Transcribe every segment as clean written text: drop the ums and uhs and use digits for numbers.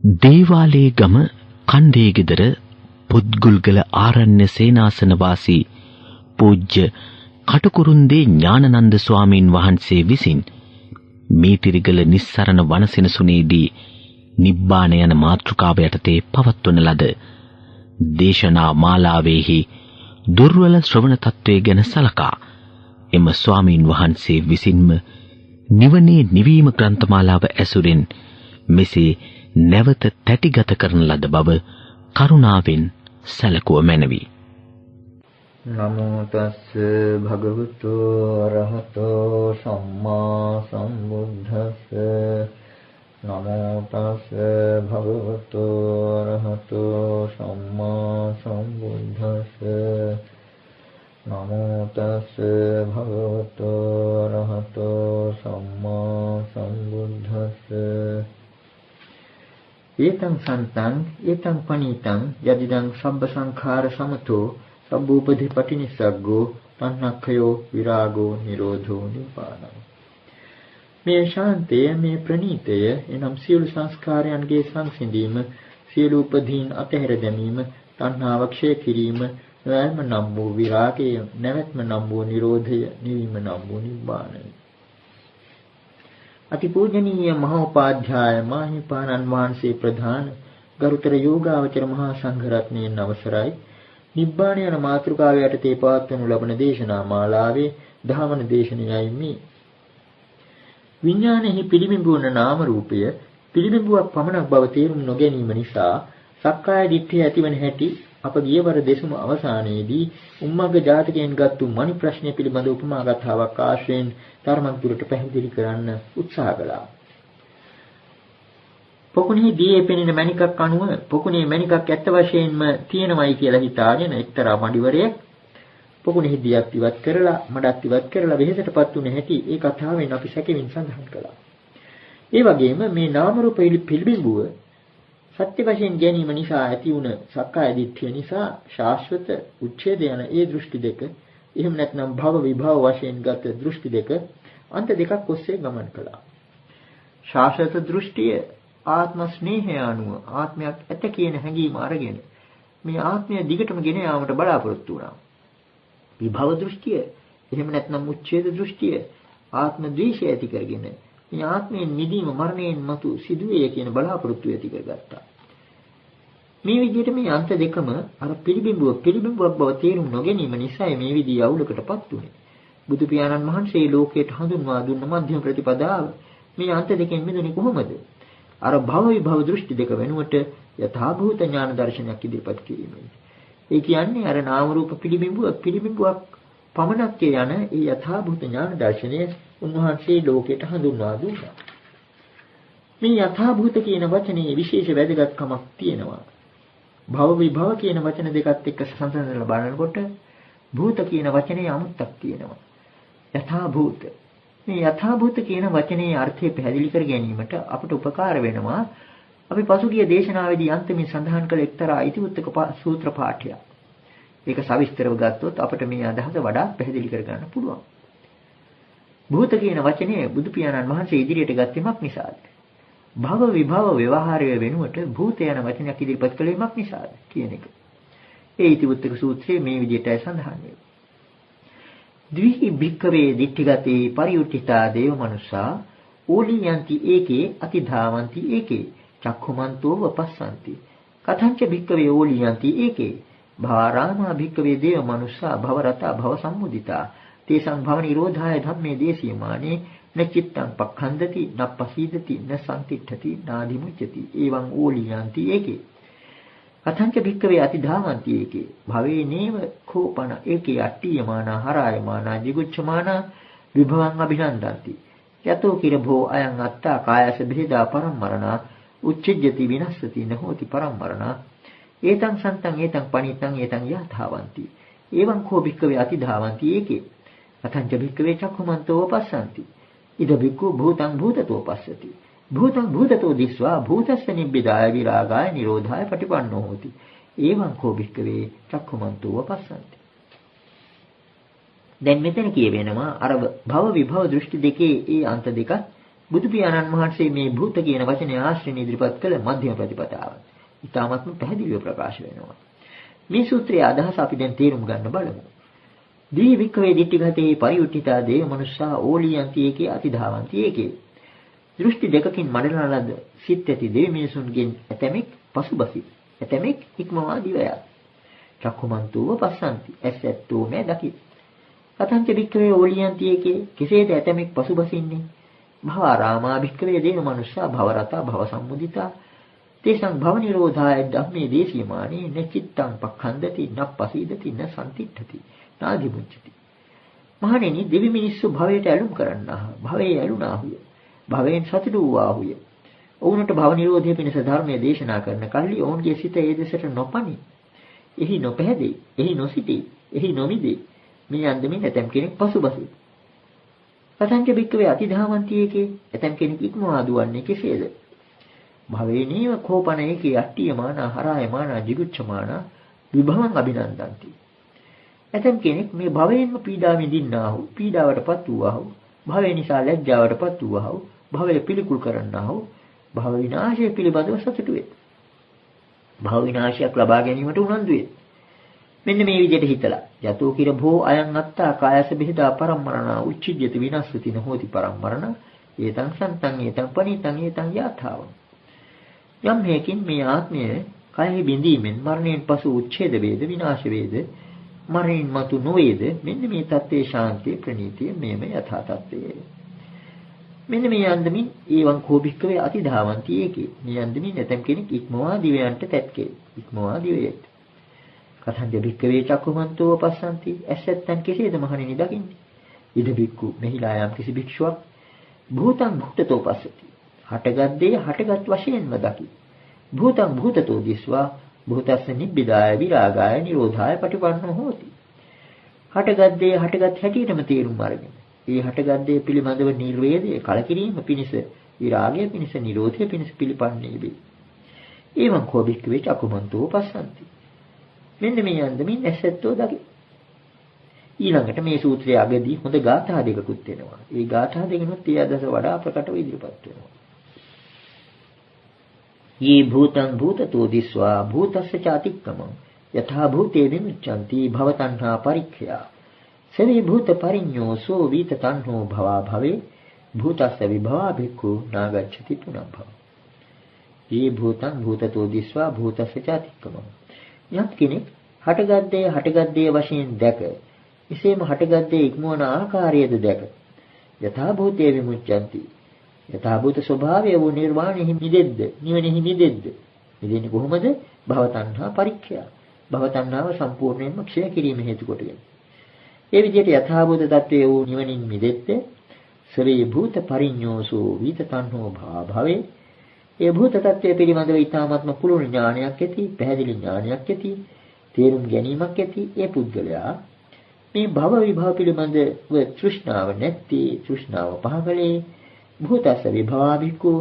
දේවාලේ ගම කණ්ඩේ ගෙදර පුත්ගුල්ගල ආරණ්‍ය සේනාසන වාසී පූජ්‍ය කටුකුරුන්දේ ඥානනන්ද ස්වාමීන් වහන්සේ විසින් මීතිරිගල නිස්සරණ වනසෙනසුනේදී නිබ්බාන යන මාතෘකාව යටතේ පවත්වන ලද දේශනා මාලාවේහි දුර්වල ශ්‍රවණ තත්වයේ ගැන සලකා එම ස්වාමීන් වහන්සේ විසින්ම නිවනේ නිවීම ග්‍රන්ථමාලාව ඇසුරින් මෙසේ නැවත තැටිගත කරන ලද බව කරුණාවෙන් සැලකුව මැනවි. නමෝ තස්ස භගවතු අරහතෝ සම්මා සම්බුද්දස්ස නමෝ තස්ස භගවතු අරහතෝ සම්මා සම්බුද්දස්ස නමෝ තස්ස භගවතු අරහතෝ සම්මා සම්බුද්දස්ස ඒතං සන්තං ඒතං පනීතං යදිදං සබ්බ සංඛාර සමතෝ සබ්බූපදී පටිනිස්සග්ගෝ තණ්හක්ඛයෝ විරාගෝ නිරෝධෝ නිපානං. මේ ශාන්තය මේ ප්‍රණීතය එනම් සියලු සංස්කාරයන්ගේ සංසිඳීම සියලු උපදීන් අතහැර දැමීම තණ්හාව ක්ෂය කිරීම නැවැත්ම නම් වූ විරාගය නැවැත්ම නම් වූ නිරෝධය නිවීම නම් වූ නිබ්බානයි. අතිපූජනීය මහෝපාධ්‍යාය මාහිමිපාණන් වහන්සේ ප්‍රධාන ගරුතර යෝගාවචර මහා සංඝරත්නයන් අවසරයි. නිබ්බාන යන මාතෘකාව යටතේ පවත්වනු ලබන දේශනා මාලාවේ 10 වන දේශනයයි මේ. විඥානයේ පිළිබිඹු වන නාම රූපය පිළිබිඹුවක් පමණක් බව තේරුම් නොගැනීම නිසා සක්කාය දිට්ඨිය ඇතිවන හැටි අප ගියවර දෙසුම අවසානයේදී උම්මග්ග ජාතකයෙන් ගත්තු මණි ප්‍රශ්නය පිළිබඳ උපමා කතාවක් ආශ්‍රයෙන් ධර්මයක් දුරට පැහැදිලි කරන්න උත්සාහ කළා. පොකුණේ දියේ පෙනෙන මණිකක් අනුව පොකුණේ මණිකක් ඇත්ත වශයෙන්ම තියෙනවයි කියලා හිතාගෙන එක්තරා මඩිවරයෙක් පොකුණේ දියක් ඉවත් කරලා මඩක් ඉවත් කරලා වෙහෙසටපත් වුණ හැටි ඒ කතාවෙන් අපි සැකෙමින් සඳහන් කළා. ඒ වගේම මේ නාම රූප පිළිබිඹුව සත්‍ය වශයෙන් ගැනීම නිසා ඇති වුණ සක්කාය දිට්ඨිය නිසා ශාශ්වත උච්ඡේද යන ඒ දෘෂ්ටි දෙක එහෙම නැත්නම් භව විභව වශයෙන් ගත දෘෂ්ටි දෙක අන්ත දෙකක් ඔස්සේ ගමන් කළා. ශාශ්වත දෘෂ්ටිය ආත්ම ස්නේහය අනුව ආත්මයක් ඇත කියන හැඟීම අරගෙන මේ ආත්මය දිගටම ගෙන යාමට බලාපොරොත්තු වුණා. විභව දෘෂ්ටිය එහෙම නැත්නම් උච්ඡේද දෘෂ්ටිය ආත්ම ද්වේෂය ඇති කරගෙන මේ ආත්මයෙන් නිදීම මරණයෙන් මතු සිදුවේ කියන බලාපොරොත්තු ඇති කරගත්තා. මේ විදිහට මේ අන්ත දෙකම අර පිළිබිඹුවක් බව තේරුම් නොගැනීම නිසා මේ විදිහ අවුලකටපත් උනේ. බුදු පියාණන් වහන්සේ ලෝකයට හඳුන්වා දුන්න මධ්‍යම ප්‍රතිපදාව මේ අන්ත දෙකෙන් මිදුනේ කොහොමද? අර භව විභව දෘෂ්ටි දෙක වෙනුවට යථාභූත ඥාන දර්ශනයක් ඉදිරිපත් කිරීමයි. ඒ කියන්නේ අර නාම රූප පිළිබිඹුවක් පමණක් යන ඒ යථාභූත ඥාන දර්ශනය උන්වහන්සේ ලෝකයට හඳුන්වා දුන්නා. මේ යථාභූත කියන වචනේ විශේෂ වැදගත්කමක් තියෙනවා. භව විභව කියන වචන දෙකත් එක්ක සංසන්දනය බලනකොට භූත කියන වචනේ අමුත්තක් තියෙනවා. යථාභූත. මේ යථාභූත කියන වචනේ අර්ථය පැහැදිලි කර ගැනීමට අපට උපකාර වෙනවා. අපි පසුගිය දේශනාවේදී අන්තිමින් සඳහන් කළ එක්තරා ඉතිවුත්තක සූත්‍ර පාඨය. ඒක සවිස්තරව ගත්තොත් අපට මේ අදහස වඩා පැහැදිලි කර ගන්න පුළුවන්. භූත කියන වචනේ බුදු පියාණන් වහන්සේ ඉදිරියට ගත්තෙමක් නිසාද? භව විභව ව්‍යවහාරය වෙනුවට භූත යන වචනයක් ඉදිරිපත් කළේමක් නිසාද කියන එක. ඒ ඉතිවුත්තක සූත්‍රයේ මේ විදිහටයි සඳහන් වෙන්නේ. ද්විහි භික්ඛවේ දිට්ඨිගතේ පරියුට්ඨිතා දේව මනුස්සා ඕලියන්ති ඒකේ අතිධාවಂತಿ ඒකේ චක්ඛුමන්තෝ වපස්සන්ති කතංච භික්ඛවේ ඕලියන්ති ඒකේ භාරාමා භික්ඛවේ දේව මනුස්සා භවරතා භව සම්මුදිතා තේසං භව නිරෝධාය ධම්මේ දේශීමානේ නචිත්තං පක්ඛන්දති නප්පසීදති නසන්තිඨති නාදිමුච්චති එවං ඕලියන්ති ඒකේ කතංච භික්ඛවේ අතිධාවಂತಿ ඒකේ භවේ නේව කෝපන ඒකේ අට්ඨියමානා හරායමානා jigucchamaana විභවං අභිනන්දಂತಿ යතෝ කිරභෝ අයං අත්තා කායස බෙහෙදා පරම්මරණා උච්චජ්ජති විනස්සති නහෝති පරම්මරණා ඒතං සන්තං ඒතං පනිතං ඒතං යථාවಂತಿ එවං කෝ භික්ඛවේ අතිධාවಂತಿ ඒකේ කතංච භික්ඛවේ චක්ඛුමන්තෝ පස්සන්ති ඉද භික්ඛු භූතං භූතතෝ පස්සති භූතං භූතතෝ දිස්වා භූතස්ස නිබ්බිදාය විරාගාය නිරෝධාය පටිපන්නෝ හෝති එවං කෝ භික්ඛවේ චක්ඛුමන්තෝ පස්සන්ති. දැන් මෙතන කියවෙනවා අර භව විභව දෘෂ්ටි දෙකේ ඒ අන්ත දෙකත් බුදු පියාණන් වහන්සේ මේ භූත කියන වචනේ ආශ්‍රයෙන් ඉදිරිපත් කළ මධ්‍යම ප්‍රතිපදාව. ඊටාත්ම පැහැදිලිව ප්‍රකාශ වෙනවා. මේ සූත්‍රයේ අදහස අපි දැන් තේරුම් ගන්න බලමු. දී වික්‍රේ දිට්ඨිගතේ පරිඋත්ථිතා දේව මනුෂ්‍යා ඕලියන්ති ඒකේ අතිධාවන්ති ඒකේ. දෘෂ්ටි දෙකකින් මඩලන ලද සිත් ඇති දෙවි මිනිසුන්ගෙන් ඇතමෙක් පසුබසි. ඇතමෙක් ඉක්මවා දිවයා. චක්කුමන්තුව පස්සන්ති. ඇසැත්තෝ මේ දකි. කතංච වික්‍රේ ඕලියන්ති ඒකේ කෙසේද ඇතමෙක් පසුබසින්නේ? භවරාමා භික්ඛවේ දේව මනුෂ්‍යා භවරතා භව සම්මුදිතා තේසං භව නිරෝධාය ධම්මේ දේශීමානේ නචිත්තං පක්ඛන්දති නප්පසීදති න සම්තිට්ඨති නාදි මුච්චති. මහණෙනි දෙවි මිනිස්සු භවයට ඇලුම් කරන්නාහ. භවයේ ඇලුනාහුය. භවයෙන් සතුටු වූාහුය. ඔවුන්ට භව නිරෝධය පිණිස ධර්මයේ දේශනා කරන කල්ලි ඔවුන්ගේ සිත ඒ දෙසට නොපනි. එහි නොපැහැදේ. එහි නොසිතේ. එහි නොමිදේ. මේ අන්දමින් ඇතම් කෙනෙක් පසුබසී. පතංච බික්කවේ අතිධාවන්තියේකේ ඇතම් කෙනෙක් ඉක්මවා දුවන්නේ කෙසේද? භවේ නේව කෝපණයේකේ අට්ඨියමාන හරායමාන jigucchamaana විභවං අභිනන්දන්ති. ඇතම් කෙනෙක් මේ භවයෙන්ම පීඩා විඳින්නාහු, පීඩාවටපත් වූාහු, භවය නිසා ලැජ්ජාවටපත් වූාහු, භවය පිළිකුල් කරන්නාහු, භව විනාශය පිළිබඳව සතුටු වේ. භව විනාශයක් ලබා ගැනීමට උනන්දු වේ. මෙන්න මේ විදිහට හිතලා යතෝ කිර භෝ අයං අත්තා කායස බෙහෙදා පරම්මරණ උච්චිජ්ජති විනස්සති නොහෝති පරම්මරණ ඒතං සන්තං ඒතං පනිතං ඒතං යථාව. යම් හේකින් මේ ආත්මය කයෙහි බිඳීමෙන් මරණයෙන් පසු උච්ඡේද වේද විනාශ වේද මරණින් මතු නොවේද මෙන්න මේ தත්ත්වේ ශාන්තිය ප්‍රණීතිය මේම යථා තත්ත්වය. මෙන්න මේ අන්දමින් ඒවං කෝභික්කවේ අතිධාවන්ති ඒකේ මේ අන්දමින් නැතම් කෙනෙක් ඉක්මවා දිවයන්ට තැත්කේ ඉක්මවා දිවයට. කතංජ භික්කවේ චක්කුමන්තෝ පස්සන්ති ඇසැත්තන් කෙසේද මහණෙනි දකින්නේ? ඉද භික්ඛු මෙහිලා යම් කිසි භික්ෂුවක් භූතං භූතතෝ පස්සති. හටගත් දේ හටගත් වශයෙන්ම දකි. භූතං භූතතෝ දිස්වා භූතස්ස නිබ්බිදාය විරාගාය නිරෝධාය පටිපන්නෝ හෝති. හටගත් දේ හටගත් හැටියටම තේරුම් අරගෙන ඒ හටගත් දේ පිළිබඳව නිර්වේදය කලකිරීම පිණිස විරාගය පිණිස නිරෝධය පිණිස පිළිපන්නේ වේ. එවං කෝ භික්ඛවේ චක්කුමන්තෝ පස්සන්ති. මෙන්න මේ අන්දමින් ඇසැත්තෝ දකි. ඊළඟට මේ සූත්‍රයේ අගදී හොඳ ගාථා දෙකකුත් වෙනවා. ඒ ගාථා දෙකනොත් ඒ අදහස වඩා ප්‍රකටව ඉදිරිපත් වෙනවා. යේ භූතං භූතතෝ දිස්වා භූතස්ස චාතික්කමං යථා භූතේ විමුච්ඡanti භවතණ්හා පරික්ඛයා සවේ භූත පරිඤ්ඤෝ සෝ වීත තණ්හෝ භවා භවේ භූතස්ස විභවා භික්ඛු නාගච්ඡති පුනබ්භව. යේ භූතං භූතතෝ දිස්වා භූතස්ස චාතික්කමං යම් කෙනෙක් හටගත් දේ වශයෙන් දැක එසේම හටගත් දේ ඉක්මවන ආකාරයද දැක යථා භූතේ විමුච්ඡanti යථා භූත ස්වභාවය වූ නිර්වාණෙහි මිදෙද්ද නිවනෙහි මිදෙද්ද මිදෙන්නේ කොහොමද? භව තණ්හා පරික්ඛය භව තණ්හාව සම්පූර්ණයෙන්ම ක්ෂය කිරීම හේතු කොටගෙන ඒ විදිහට යථා භූත தත්වයේ වූ නිවනින් මිදෙද්ද සවේ භූත පරිඤ්ඤෝසෝ විත තණ්හෝ භවේ ඒ භූත தත්වයේ පිළිබඳව ඊ타ත්ම පුළුල් ඥානයක් ඇති පැහැදිලි ඥානයක් ඇති තේරුම් ගැනීමක් ඇති ඒ පුද්ගලයා මේ භව විභව පිළිබඳව තෘෂ්ණාව නැති තෘෂ්ණාව පහකලේ භූතස්ස විභවාභික්ඛු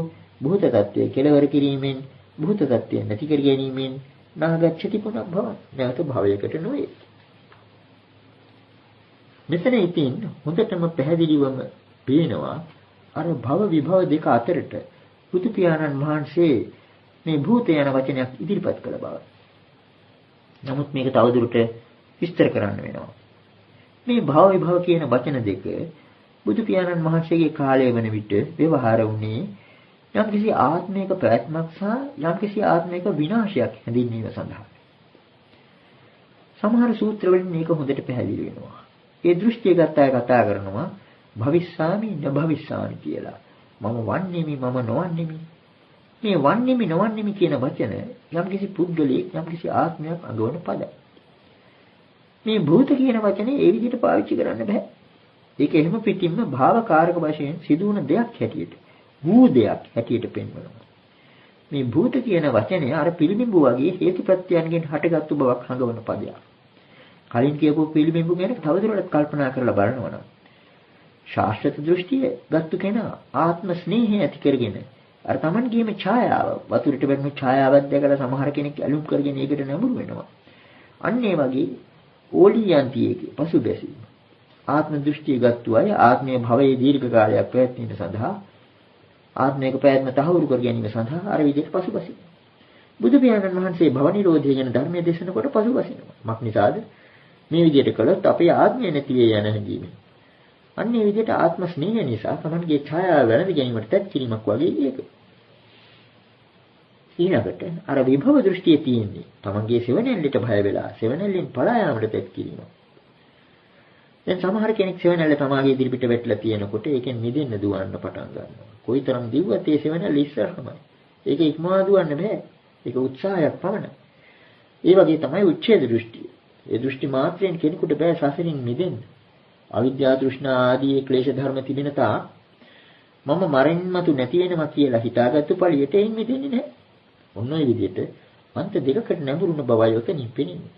භූත தත්වයේ කෙලවර කිරීමෙන් භූත தත්වය නැති කර ගැනීමෙන් නාගච්ඡති පුනබ්භව නැවත භවයකට නොවේ. මෙතන ඉතින් හොඳටම පැහැදිලිවම පේනවා අර භව විභව දෙක අතරට බුදු පියාණන් වහන්සේ මේ භූත යන වචනයක් ඉදිරිපත් කළ බව. නමුත් මේක තවදුරට විස්තර කරන්න වෙනවා. මේ භව විභව කියන වචන දෙක බුදු පියාණන් වහන්සේගේ කාලය වන විට ව්‍යවහාර වුණේ යම්කිසි ආත්මික ප්‍රයත්නක් සහ යම්කිසි ආත්මික විනාශයක් හැඳින්වීම සඳහා. සමහර සූත්‍ර වලින් මේක හොඳට පැහැදිලි වෙනවා. ඒ දෘෂ්ටිය ගත්ත අය කතා කරනවා භවිස්සාමි නභවිස්සාමි කියලා. මම වන්නේමි මම නොවන්නේමි. මේ වන්නේමි නොවන්නේමි කියන වචන යම්කිසි පුද්ගලයෙක් යම්කිසි ආත්මයක් අඟවන පදයක්. මේ භූත කියන වචනේ ඒ විදිහට පාවිච්චි කරන්න බෑ. ඒක එහෙම පිටින්ම භාවකාරක වශයෙන් සිදුවන දෙයක් හැටියට, වූ දෙයක් හැටියට පෙන්වනවා. මේ භූත කියන වචනේ අර පිළිබිඹු වගේ හේතුප්‍රත්‍යයන්ගෙන් හටගත්තු බවක් හඟවන පදයක්. කලින් කියපු පිළිබිඹු ගැන තවදුරටත් කල්පනා කරලා බලනවා නම් ශාස්ත්‍රීය දෘෂ්ටිය ගත්තු කෙනා ආත්ම ස්නේහය ඇති කරගෙන අර Tamanගේම ඡායාව වතුරට වැටෙන ඡායාවක් දැකලා සමහර කෙනෙක් ඇලුම් කරගෙන ඒකට නැඹුරු වෙනවා. අන්න ඒ වගේ ඕලියන්තියේගේ පසුබැසීම ආත්ම දෘෂ්ටිය ගත්තු අය ආත්මීය භවයේ දීර්ඝ කාලයක් පැවැත්වීම සඳහා ආත්මික පැවැත්ම තහවුරු කර ගැනීම සඳහා අර විදිහට පසුබසින. බුදු පියාණන් වහන්සේ භව නිරෝධය ගැන ධර්මයේ දේශනකොට පසුබසිනවා. මක් නිසාද? මේ විදිහට කළොත් අපේ ආත්මය නැති වේ යන හැඟීම. අන්නේ විදිහට ආත්ම ස්නේහය නිසා තමන්ගේ ඡායාව වැළඳ ගැනීමට තත් කිරීමක් වගේ ඒක. ඊළඟට අර විභව දෘෂ්ටිය තියෙන්නේ තමන්ගේ සෙවණැල්ලට බය වෙලා සෙවණැල්ලෙන් පලා යාමට තත් කිරීම. දැන් සමහර කෙනෙක් සෙවණැල්ල තමාගේ ඉදිරිපිට වැටලා තියෙනකොට ඒකෙන් මිදෙන්න දුවන්න පටන් ගන්නවා. කොයිතරම් දිව්වත් ඒ සෙවණැල්ල ඉස්සරහමයි. ඒක ඉක්මවා දුවන්න බෑ. ඒක උත්සාහයක් පමණයි. ඒ වගේ තමයි උච්ඡේද දෘෂ්ටිය. ඒ දෘෂ්ටි මාත්‍රයෙන් කෙනෙකුට බෑ සසරින් මිදෙන්න. අවිද්‍යා තෘෂ්ණා ආදී ක්ලේශ ධර්ම තිබෙන තා මම මරෙන් මතු නැති වෙනවා කියලා හිතාගත්තු පළියට එයින් මිදෙන්නේ නැහැ. ඔන්න ඔය විදිහට අන්ත දෙකකට නැඹුරුන බවයි ඔතනින් පෙනෙන්නේ.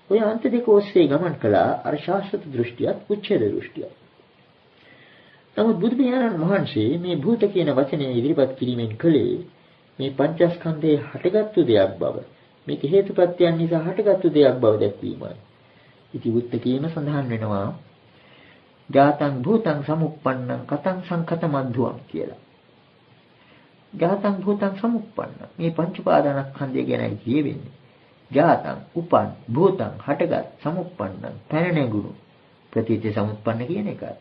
ඔය අන්ත දෙක ඔස්සේ ගමන් කළා අර ශාස්ත්‍ර දෘෂ්ටියත් උච්ඡේද දෘෂ්ටියත්. නමුත් බුදු පියාණන් වහන්සේ මේ භූත කියන වචනය ඉදිරිපත් කිරීමෙන් කලේ මේ පංචස්කන්ධයේ හටගත්තු දෙයක් බව මේක හේතුප්‍රත්‍යයන් නිසා හටගත්තු දෙයක් බව දැක්වීමයි. ඉතිවුත්තකීම සඳහන් වෙනවා ජාතං භූතං සමුප්පන්නං කතං සංඛතමද්ධුවං කියලා. ජාතං භූතං සමුප්පන්න මේ පංච උපාදානස්කන්ධය ගැනයි කියවෙන්නේ. ජාතං උපන් භූතං හටගත් සමුප්පන්නං පැන නැගුණු ප්‍රතිච සමුප්පන්න කියන එකයි.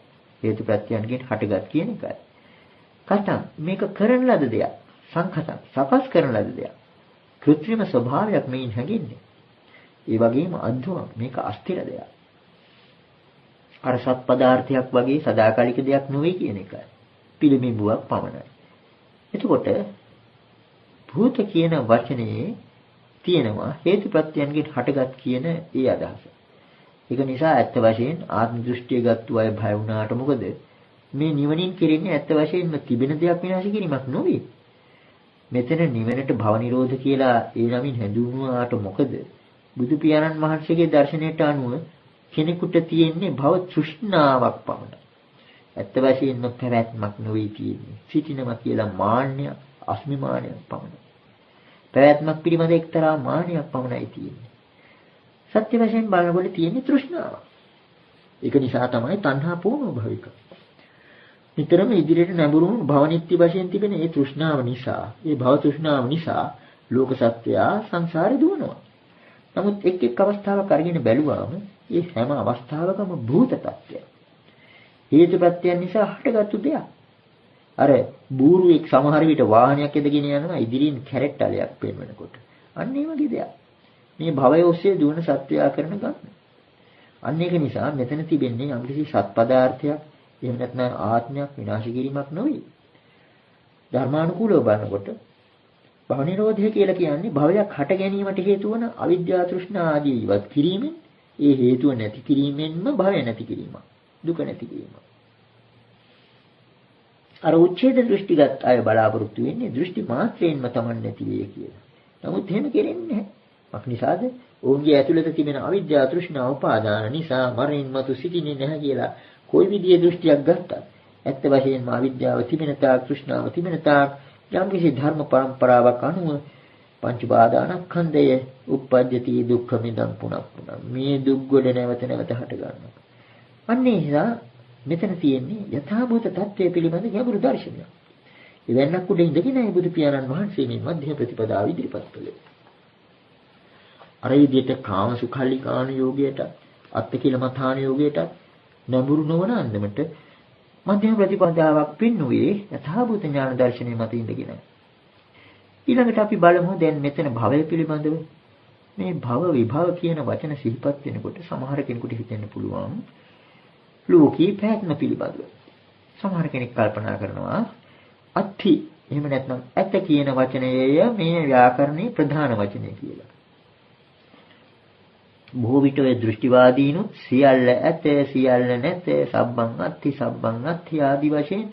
හේතුප්‍රත්‍යයන්ගෙන් හටගත් කියන එකයි. කතං මේක කරන ලද දෙයක්. සංඛතං සකස් කරන ලද දෙයක්. කෘත්‍රිම ස්වභාවයක් මේන් හැඟෙන්නේ. ඒ වගේම අද්දුවම් මේක අස්තිර දෙයක්. අර සත් පදාර්ථයක් වගේ සදාකාලික දෙයක් නෙවෙයි කියන එකයි. පිළිඹුවක් පමණයි. එතකොට භූත කියන වචනේ තියෙනවා හේතුප්‍රත්‍යයන්ගෙන් හටගත් කියන ඒ අදහස. ඒක නිසා ඇත්ත වශයෙන් ආත්ම දෘෂ්ටිය ගත්තු අය භය වුණාට මොකද මේ නිවනින් කෙරෙන්නේ ඇත්ත වශයෙන්ම තිබෙන දෙයක් විනාශ කිරීමක් නෙවෙයි. මෙතන නිවනට භව නිරෝධ කියලා ඒ නමින් හැඳින්වුවාට මොකද බුදු පියාණන් වහන්සේගේ දර්ශනයට අනුව කෙනෙකුට තියෙන්නේ භව තෘෂ්ණාවක් පමණයි. ඇත්ත වශයෙන්ම පැවැත්මක් නෙවෙයි තියෙන්නේ. සිටිනවා කියලා මාන්නය, අස්මිමානය පමණයි. පැවැත්මක් පිළිබඳ එක්තරා මාන්නයක් පමණයි තියෙන්නේ. සත්‍ය වශයෙන් බලනකොට තියෙන්නේ තෘෂ්ණාව. ඒක නිසා තමයි තණ්හා පූර්ණ භවික. නිතරම ඉදිරියට නැඹුරුම භවනිත්‍ය වශයෙන් තිබෙන ඒ තෘෂ්ණාව නිසා, ඒ භව තෘෂ්ණාව නිසා ලෝක සත්වයා සංසාරේ දුවනවා. නමුත් එක් එක් අවස්ථාවක් අරගෙන බැලුවාම මේ හැම අවස්ථාවකම භූත tattya. හේතුප්‍රත්‍යයන් නිසා හටගත්තු දෙයක්. අර බූරුවෙක් සමහර විට වාහනයක් එදගෙන යනවා ඉදිරියෙන් කැරට්ටලයක් පෙන්වනකොට. අන්න ඒ වගේ දෙයක්. මේ භවය ඔස්සේ දුවන සත්‍යයා කරන ගන්න. අන්න ඒක නිසා මෙතන තිබෙන්නේ යම්කිසි සත්පදාර්ථයක් එහෙම නැත්නම් ආත්මයක් විනාශ කිරීමක් නෙවෙයි. ධර්මානුකූලව බලනකොට භව නිරෝධය කියලා කියන්නේ භවයක් හට ගැනීමට හේතු වන අවිද්‍යා තෘෂ්ණා ආදී ඉවත් කිරීමෙන් ඒ හේතුව නැති කිරීමෙන්ම භවය නැති කිරීම. දුක නැති කිරීම. අර උච්ඡේද දෘෂ්ටිගත අය බලාපොරොත්තු වෙන්නේ දෘෂ්ටි මාත්‍රයෙන්ම Taman නැති වෙයි කියලා. නමුත් එහෙම කෙරෙන්නේ නැහැ. මක් නිසාද? ඔවුන්ගේ ඇතුළත තිබෙන අවිද්‍යා තෘෂ්ණා උපාදාන නිසා මරණින් මතු සිටින්නේ නැහැ කියලා කොයි විදිහේ දෘෂ්ටියක් ගත්තත් ඇත්ත වශයෙන්ම අවිද්‍යාව තිබෙන තාක් තෘෂ්ණාව තිබෙන තාක් යම්කිසි ධර්ම පරම්පරාවක් අනුව පංච උපාදානස්කන්ධය උප්පජ්ජති දුක්ඛ මිදං පුනප්පුන මේ දුක් ගොඩ නැවත නැවත හට ගන්නවා. අන්න ඒ නිසා මෙතන තියෙන්නේ යථාභූත தත්ත්වය පිළිබඳ ගැඹුරු දර්ශනයක්. ඉවෙන්නක් උඩ ඉඳගෙන බුදු පියාණන් වහන්සේ මේ මධ්‍ය ප්‍රතිපදාව ඉදිරිපත් කළේ. අර විදිහට කාම සුඛල්ලිකාන යෝගයට අත්තිකිලමථාන යෝගයට නඹුරු නොවන අන්දමට මධ්‍යම ප්‍රතිපදාවක් පින්නුවේ යථාභූත ඥාන දර්ශනය මත ඉඳගෙන. ඊළඟට අපි බලමු දැන් මෙතන භවය පිළිබඳව. මේ භව විභව කියන වචන සිහිපත් වෙනකොට සමහර කෙනෙකුට හිතෙන්න පුළුවන් ලෝකී පැවැත්ම පිළිබඳව. සමහර කෙනෙක් කල්පනා කරනවා අත්ථි එහෙම නැත්නම් ඇත කියන වචනයය මේ ව්‍යාකරණයේ ප්‍රධාන වචනය කියලා. බොහෝ විට ඔය දෘෂ්ටිවාදීනුත් සියල්ල ඇත සියල්ල නැත සබ්බං අත්ථි සබ්බං අත්ථි ආදී වශයෙන්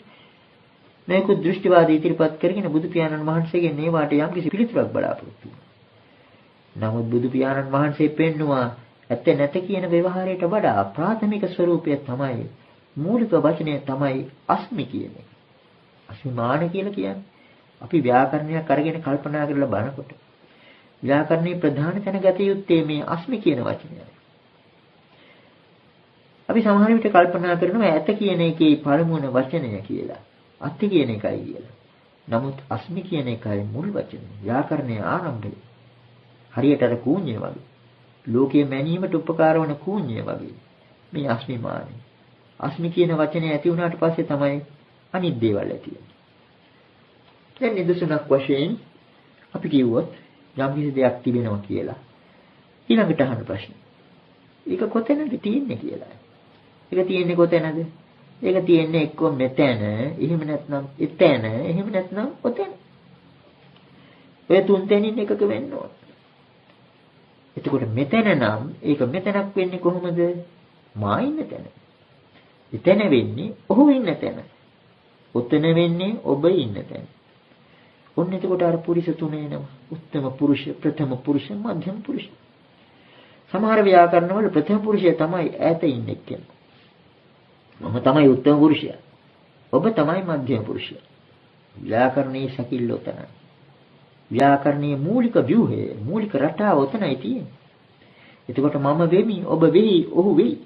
මේක දෘෂ්ටිවාදී ඉදිරිපත් කරගෙන බුදු පියාණන් වහන්සේගේ නේවාට යම්කිසි පිළිතුරක් බලාපොරොත්තු වෙනවා. නමුත් බුදු පියාණන් වහන්සේ පෙන්නවා ඇත නැත කියන ව්‍යවහාරයට වඩා ප්‍රාථමික ස්වરૂපය තමයි මූලික වචනය තමයි අස්මි කියන්නේ. අස්මිමාන කියලා කියන්නේ අපි ව්‍යාකරණයක් අරගෙන කල්පනා කරලා බලනකොට ව්‍යාකරණයේ ප්‍රධාන තැන ගත යුත්තේ මේ අස්මි කියන වචනයයි. අපි සමහර විට කල්පනා කරනවා ඇත කියන එකේ පළමුවන වචනය කියලා. අත්ති කියන එකයි කියලා. නමුත් අස්මි කියන එකයි මුල් වචනේ. ව්‍යාකරණයේ ආරම්භය. හරියට අර කූඤ්ඤය වගේ. ලෝකයේ මැනීමට උපකාර වන කූඤ්ඤය වගේ. මේ අස්මිමානයි. අස්මි කියන වචනේ ඇති වුණාට පස්සේ තමයි අනිත් දේවල් ඇති වෙන්නේ. දැන් නිදසුනක් වශයෙන් අපි කිව්වොත් යම් කිසි දෙයක් තිබෙනවා කියලා. ඊළඟට අහන ප්‍රශ්නේ. ඒක කොතැනද තියෙන්නේ කියලා. ඒක තියෙන්නේ කොතැනද? ඒක තියෙන්නේ එක්ක මෙතන, එහෙම නැත්නම් එතන, එහෙම නැත්නම් ඔතන. ඔය තුන් තැනින් එකක වෙන්න ඕන. එතකොට මෙතන නම් ඒක මෙතනක් වෙන්නේ කොහොමද? මා ඉන්න තැන. එතන වෙන්නේ ඔහු ඉන්න තැන. ඔතන වෙන්නේ ඔබ ඉන්න තැන. ඔන්න එතකොට අර පුරුෂ තුනේ නම. උත්තම පුරුෂ, ප්‍රථම පුරුෂ, මධ්‍යම පුරුෂ. සමහර ව්‍යාකරණවල ප්‍රථම පුරුෂය තමයි ඈත ඉන්නේ කියන්නේ. මම තමයි උත්තම පුරුෂයා. ඔබ තමයි මධ්‍යම පුරුෂයා. ව්‍යාකරණයේ සැකිල්ල උතනයි. ව්‍යාකරණයේ මූලික ව්‍යුහය, මූලික රටාව උතනයි තියෙන්නේ. එතකොට මම වෙමි, ඔබ වෙයි, ඔහු වෙයි.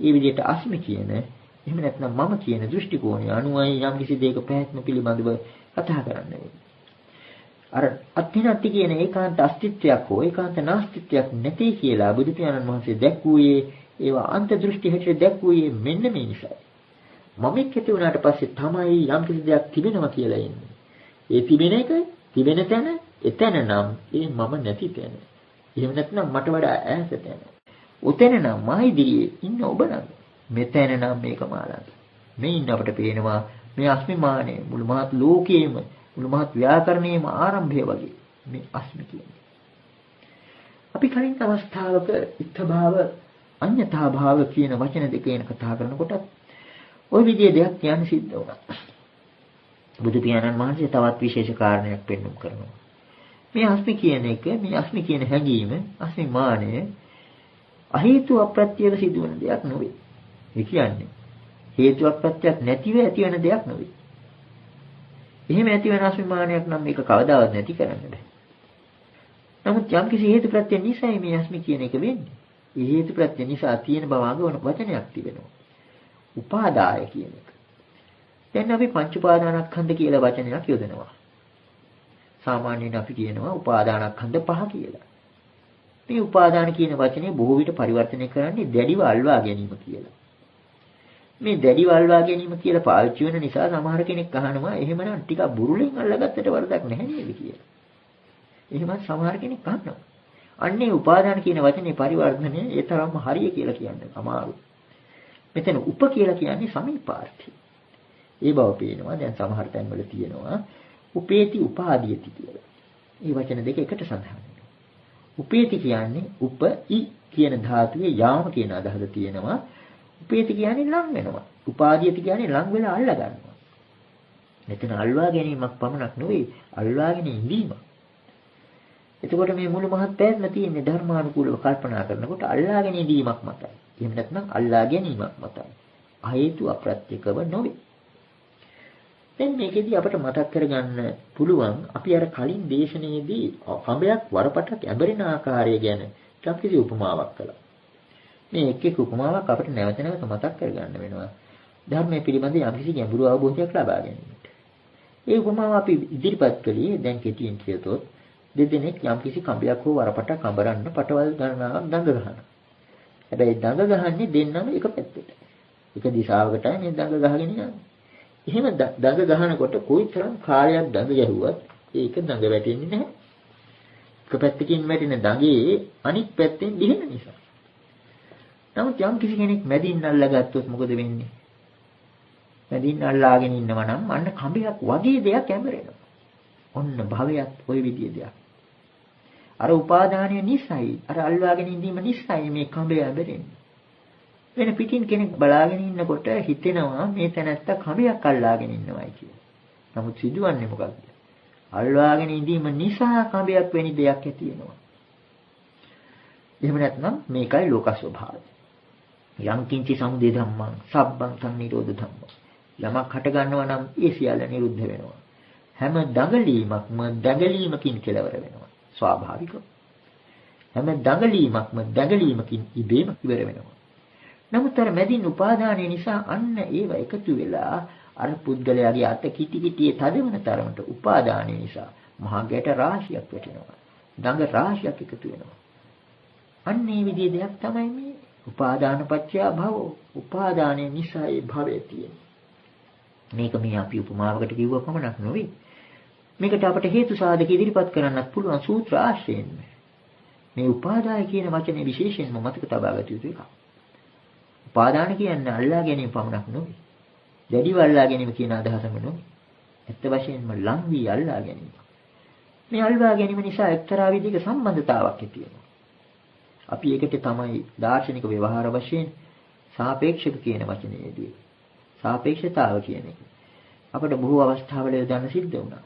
මේ විදිහට අස්මි කියන, එහෙම නැත්නම් මම කියන දෘෂ්ටි කෝණය අනුවයි යම් කිසි දෙයක පැවැත්ම පිළිබඳව කතා කරන්නේ. අර අත්‍යන්තී කියන ඒකාන්ත අස්තිත්වයක් හෝ ඒකාන්ත නාස්තිත්වයක් නැtei කියලා බුදු පියාණන් වහන්සේ දැක්වුවේ ඒවා අන්ත දෘෂ්ටි හැටියට දැක්වුවේ මෙන්න මේ නිසායි. මම එක්කේ වුණාට පස්සේ තමයි යම් කිසි දෙයක් තිබෙනවා කියලා එන්නේ. ඒ තිබෙන එක තිබෙන තැන එතන නම් ඒ මම නැති තැන. එහෙම නැත්නම් මට වඩා ඈත තැන. උතන නම් මා ඉදිරියේ ඉන්න ඔබ නම් මෙතන නම් මේක මාළඟ. මේ ඉන්න අපට පේනවා මේ අස්මිමානයේ මුළු මහත් ලෝකයේම මුළු මහත් ව්‍යාකරණයේම ආරම්භය වගේ මේ අස්මි කියන්නේ. අපි කලින් අවස්ථාවක ඉත්තභාව අඤ්ඤතාභාව කියන වචන දෙක ගැන කතා කරනකොට ওই විදිහේ දෙයක් කියන්න සිද්ධ වුණා. බුදු පියාණන් වහන්සේ තවත් විශේෂ කාරණයක් පෙන්වුම් කරනවා. මේ අස්මි කියන එක, මේ අස්මි කියන හැඟීම, අස්මිමානය අහේතු අප්‍රත්‍යව සිදුවන දෙයක් නෙවෙයි. ඒ කියන්නේ හේතුවක් ප්‍රත්‍යක් නැතිව ඇතිවන දෙයක් නෙවෙයි. එහෙම ඇති වෙන අස්මිමානයක් නම් මේක කවදාවත් නැති කරන්න බෑ. නමුත් යම් කිසි හේතු ප්‍රත්‍ය නිසායි මේ අස්මි කියන එක වෙන්නේ. ඒ හේතු ප්‍රත්‍ය නිසා තියෙන බව අගවන වචනයක් තිබෙනවා. උපාදාය කියන එක. දැන් අපි පංච උපාදානස්කන්ධ කියලා වචනයක් යොදනවා. සාමාන්‍යයෙන් අපි කියනවා උපාදානස්කන්ධ පහ කියලා. මේ උපාදාන කියන වචනේ බොහෝ විට පරිවර්තනය කරන්නේ දැඩිව අල්වා ගැනීම කියලා. මේ දැඩිව අල්වා ගැනීම කියලා පාවිච්චි වෙන නිසා සමහර කෙනෙක් අහනවා එහෙමනම් ටිකක් බුරුලෙන් අල්ලගත්තට වරදක් නැහැ නේද කියලා. එහෙමත් සමහර කෙනෙක් අහනවා. අන්නේ උපාදාන කියන වචනේ පරිවර්තනය ඒ තරම්ම හරිය කියලා කියන්නේ අමාරුයි. මෙතන උප කියලා කියන්නේ සමීපාර්ථය. ඒ බව පේනවා. දැන් සමහර තැන්වල තියෙනවා උපේති උපාදීයති කියලා. මේ වචන දෙක එකට සඳහන් වෙනවා. උපේති කියන්නේ උප යි කියන ධාතුවේ යාම කියන අදහස තියෙනවා. උපේති කියන්නේ ලං වෙනවා. උපාදීයති කියන්නේ ලං වෙලා අල්ලා ගන්නවා. මෙතන අල්වා ගැනීමක් පමණක් නෙවෙයි අල්වාගෙන ඉඳීම. එතකොට මේ මුළු මහත් පැවැත්ම තියෙන්නේ ධර්මානුකූලව කල්පනා කරනකොට අල්ලාගෙන ඉඳීමක් මතයි. එහෙම නැත්නම් අල්ලා ගැනීමක් මතයි. අහේතු අප්‍රත්‍යකව නොවේ. දැන් මේකෙදී අපිට මතක් කරගන්න පුළුවන් අපි අර කලින් දේශනාවේදී කඹයක් වරපටක් ඇඹරෙන ආකාරය ගැන කිසි උපමාවක් කළා. මේ එක් උපමාවක් අපිට නැවත නැවත මතක් කරගන්න වෙනවා. ධර්මයේ පිළිබඳ යම්කිසි ගැඹුරු අවබෝධයක් ලබා ගැනීමට. ඒ උපමාව අපි ඉදිරිපත් කළේ දැන් කෙටියෙන් කියතොත් දෙදෙනෙක් යම්කිසි කඹයක් හෝ වරපටක් අඹරන්න පටවල් ගණනාවක් දඟ ගන්නවා. හැබැයි දඟ ගහන්නේ දෙන්නම එක පැත්තට. එක දිශාවකටයි මේ දඟ ගහගෙන යන්නේ. එහෙම දඟ ගහනකොට කොයිතරම් කාලයක් දඟ ගැහුවත් ඒක දඟ වැටෙන්නේ නැහැ. එක පැත්තකින් වැටෙන දඟේ අනිත් පැත්තෙන් දිහෙන නිසා. නමුත් යම් කිසි කෙනෙක් මැදින් අල්ලගත්තොත් මොකද වෙන්නේ? මැදින් අල්ලාගෙන ඉන්නවා නම් අන්න කඹයක් වගේ දෙයක් ඇඹරෙනවා. ඔන්න භවයත් ওই විදිය දෙයක්. අර උපාදානය නිසායි අර අල්වාගෙන ඉඳීම නිසායි මේ කඹය ඇඹරෙන්නේ. වෙන පිටින් කෙනෙක් බලාගෙන ඉන්නකොට හිතෙනවා මේ තැනත්තා කඹයක් අල්ලාගෙන ඉන්නවයි කියලා. නමුත් සිදුවන්නේ මොකක්ද? අල්වාගෙන ඉඳීම නිසා කඹයක් වෙනි දෙයක් ඇති වෙනවා. එහෙම නැත්නම් මේකයි ලෝක ස්වභාවය. යම් කිංචි සමුදය ධම්මං සබ්බං සංනිරෝධ ධම්මං. යමක් හට ගන්නවා නම් ඒ සියල්ල නිරුද්ධ වෙනවා. හැම දඟලීමක්ම දඟලීමකින් කෙලවර වෙනවා. ස්වාභාවිකව. හැම දඟලීමක්ම දඟලීමකින් ඉබේම ඉවර වෙනවා. නමුත් අර මැදින් උපාදානය නිසා අන්න ඒව එකතු වෙලා අර පුද්ගලයාගේ අත කිටි කිටියේ තදවන තරමට උපාදානය නිසා මහා ගැට රාශියක් වැටෙනවා. දඟ රාශියක් එකතු වෙනවා. අන්න මේ විදිහේ දෙයක් තමයි මේ උපාදාන පත්‍ය භව. උපාදානය නිසා ඒ භවය තියෙන්නේ. මේක මේ අපි උපමාවකට කිව්ව පමණක් නෙවෙයි. මේකට අපට හේතු සාධක ඉදිරිපත් කරන්නත් පුළුවන් සූත්‍ර ආශ්‍රයෙන්. මේ උපාදාය කියන වචනේ විශේෂයෙන්ම මතක තබා ගත යුතු එකක්. උපාදාන කියන්නේ අල්ලා ගැනීම පමණක් නෙවෙයි. දැඩිව අල්ලා ගැනීම කියන අදහසම නෙවෙයි. ඇත්ත වශයෙන්ම ලං වී අල්ලා ගැනීම. මේ අල්ලා ගැනීම නිසා එක්තරා විදිහක සම්බන්ධතාවක් ඇති වෙනවා. අපි ඒකට තමයි දාර්ශනික ව්‍යවහාර වශයෙන් සාපේක්ෂක කියන වචනේ යෙදුවේ. සාපේක්ෂතාව කියන එක. අපිට බොහෝ අවස්ථාවල යොදන්න සිද්ධ වුණා.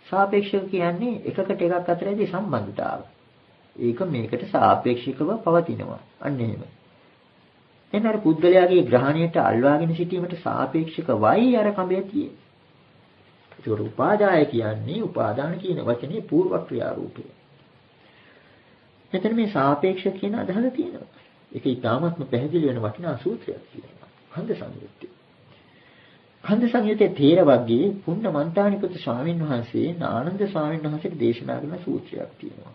සාපේක්ෂක කියන්නේ එකකට එකක් අතරේදී සම්බන්ධතාව. ඒක මේකට සාපේක්ෂකව පවතිනවා. අන්න එහෙම. එතන අර පුද්ගලයාගේ ග්‍රහණයට අල්වාගෙන සිටීමට සාපේක්ෂක වයි අර කඹේ තියෙන්නේ. ඒක උපාදාය කියන්නේ උපාදාන කියන වචනේ පූර්ව ක්‍රියා රූපය. මෙතන මේ සාපේක්ෂ කියන අදහස තියෙනවා. ඒක ඊටාත්ම පැහැදිලි වෙන වටිනා සූත්‍රයක් තියෙනවා. ඛණ්ඩ සංයුත්තේ. ඛණ්ඩ සංයුත්තේ තේර වර්ගයේ පුන්න මන්තානිපුත් ස්වාමීන් වහන්සේ ආනන්ද ස්වාමීන් වහන්සේට දේශනා කරන සූත්‍රයක් තියෙනවා.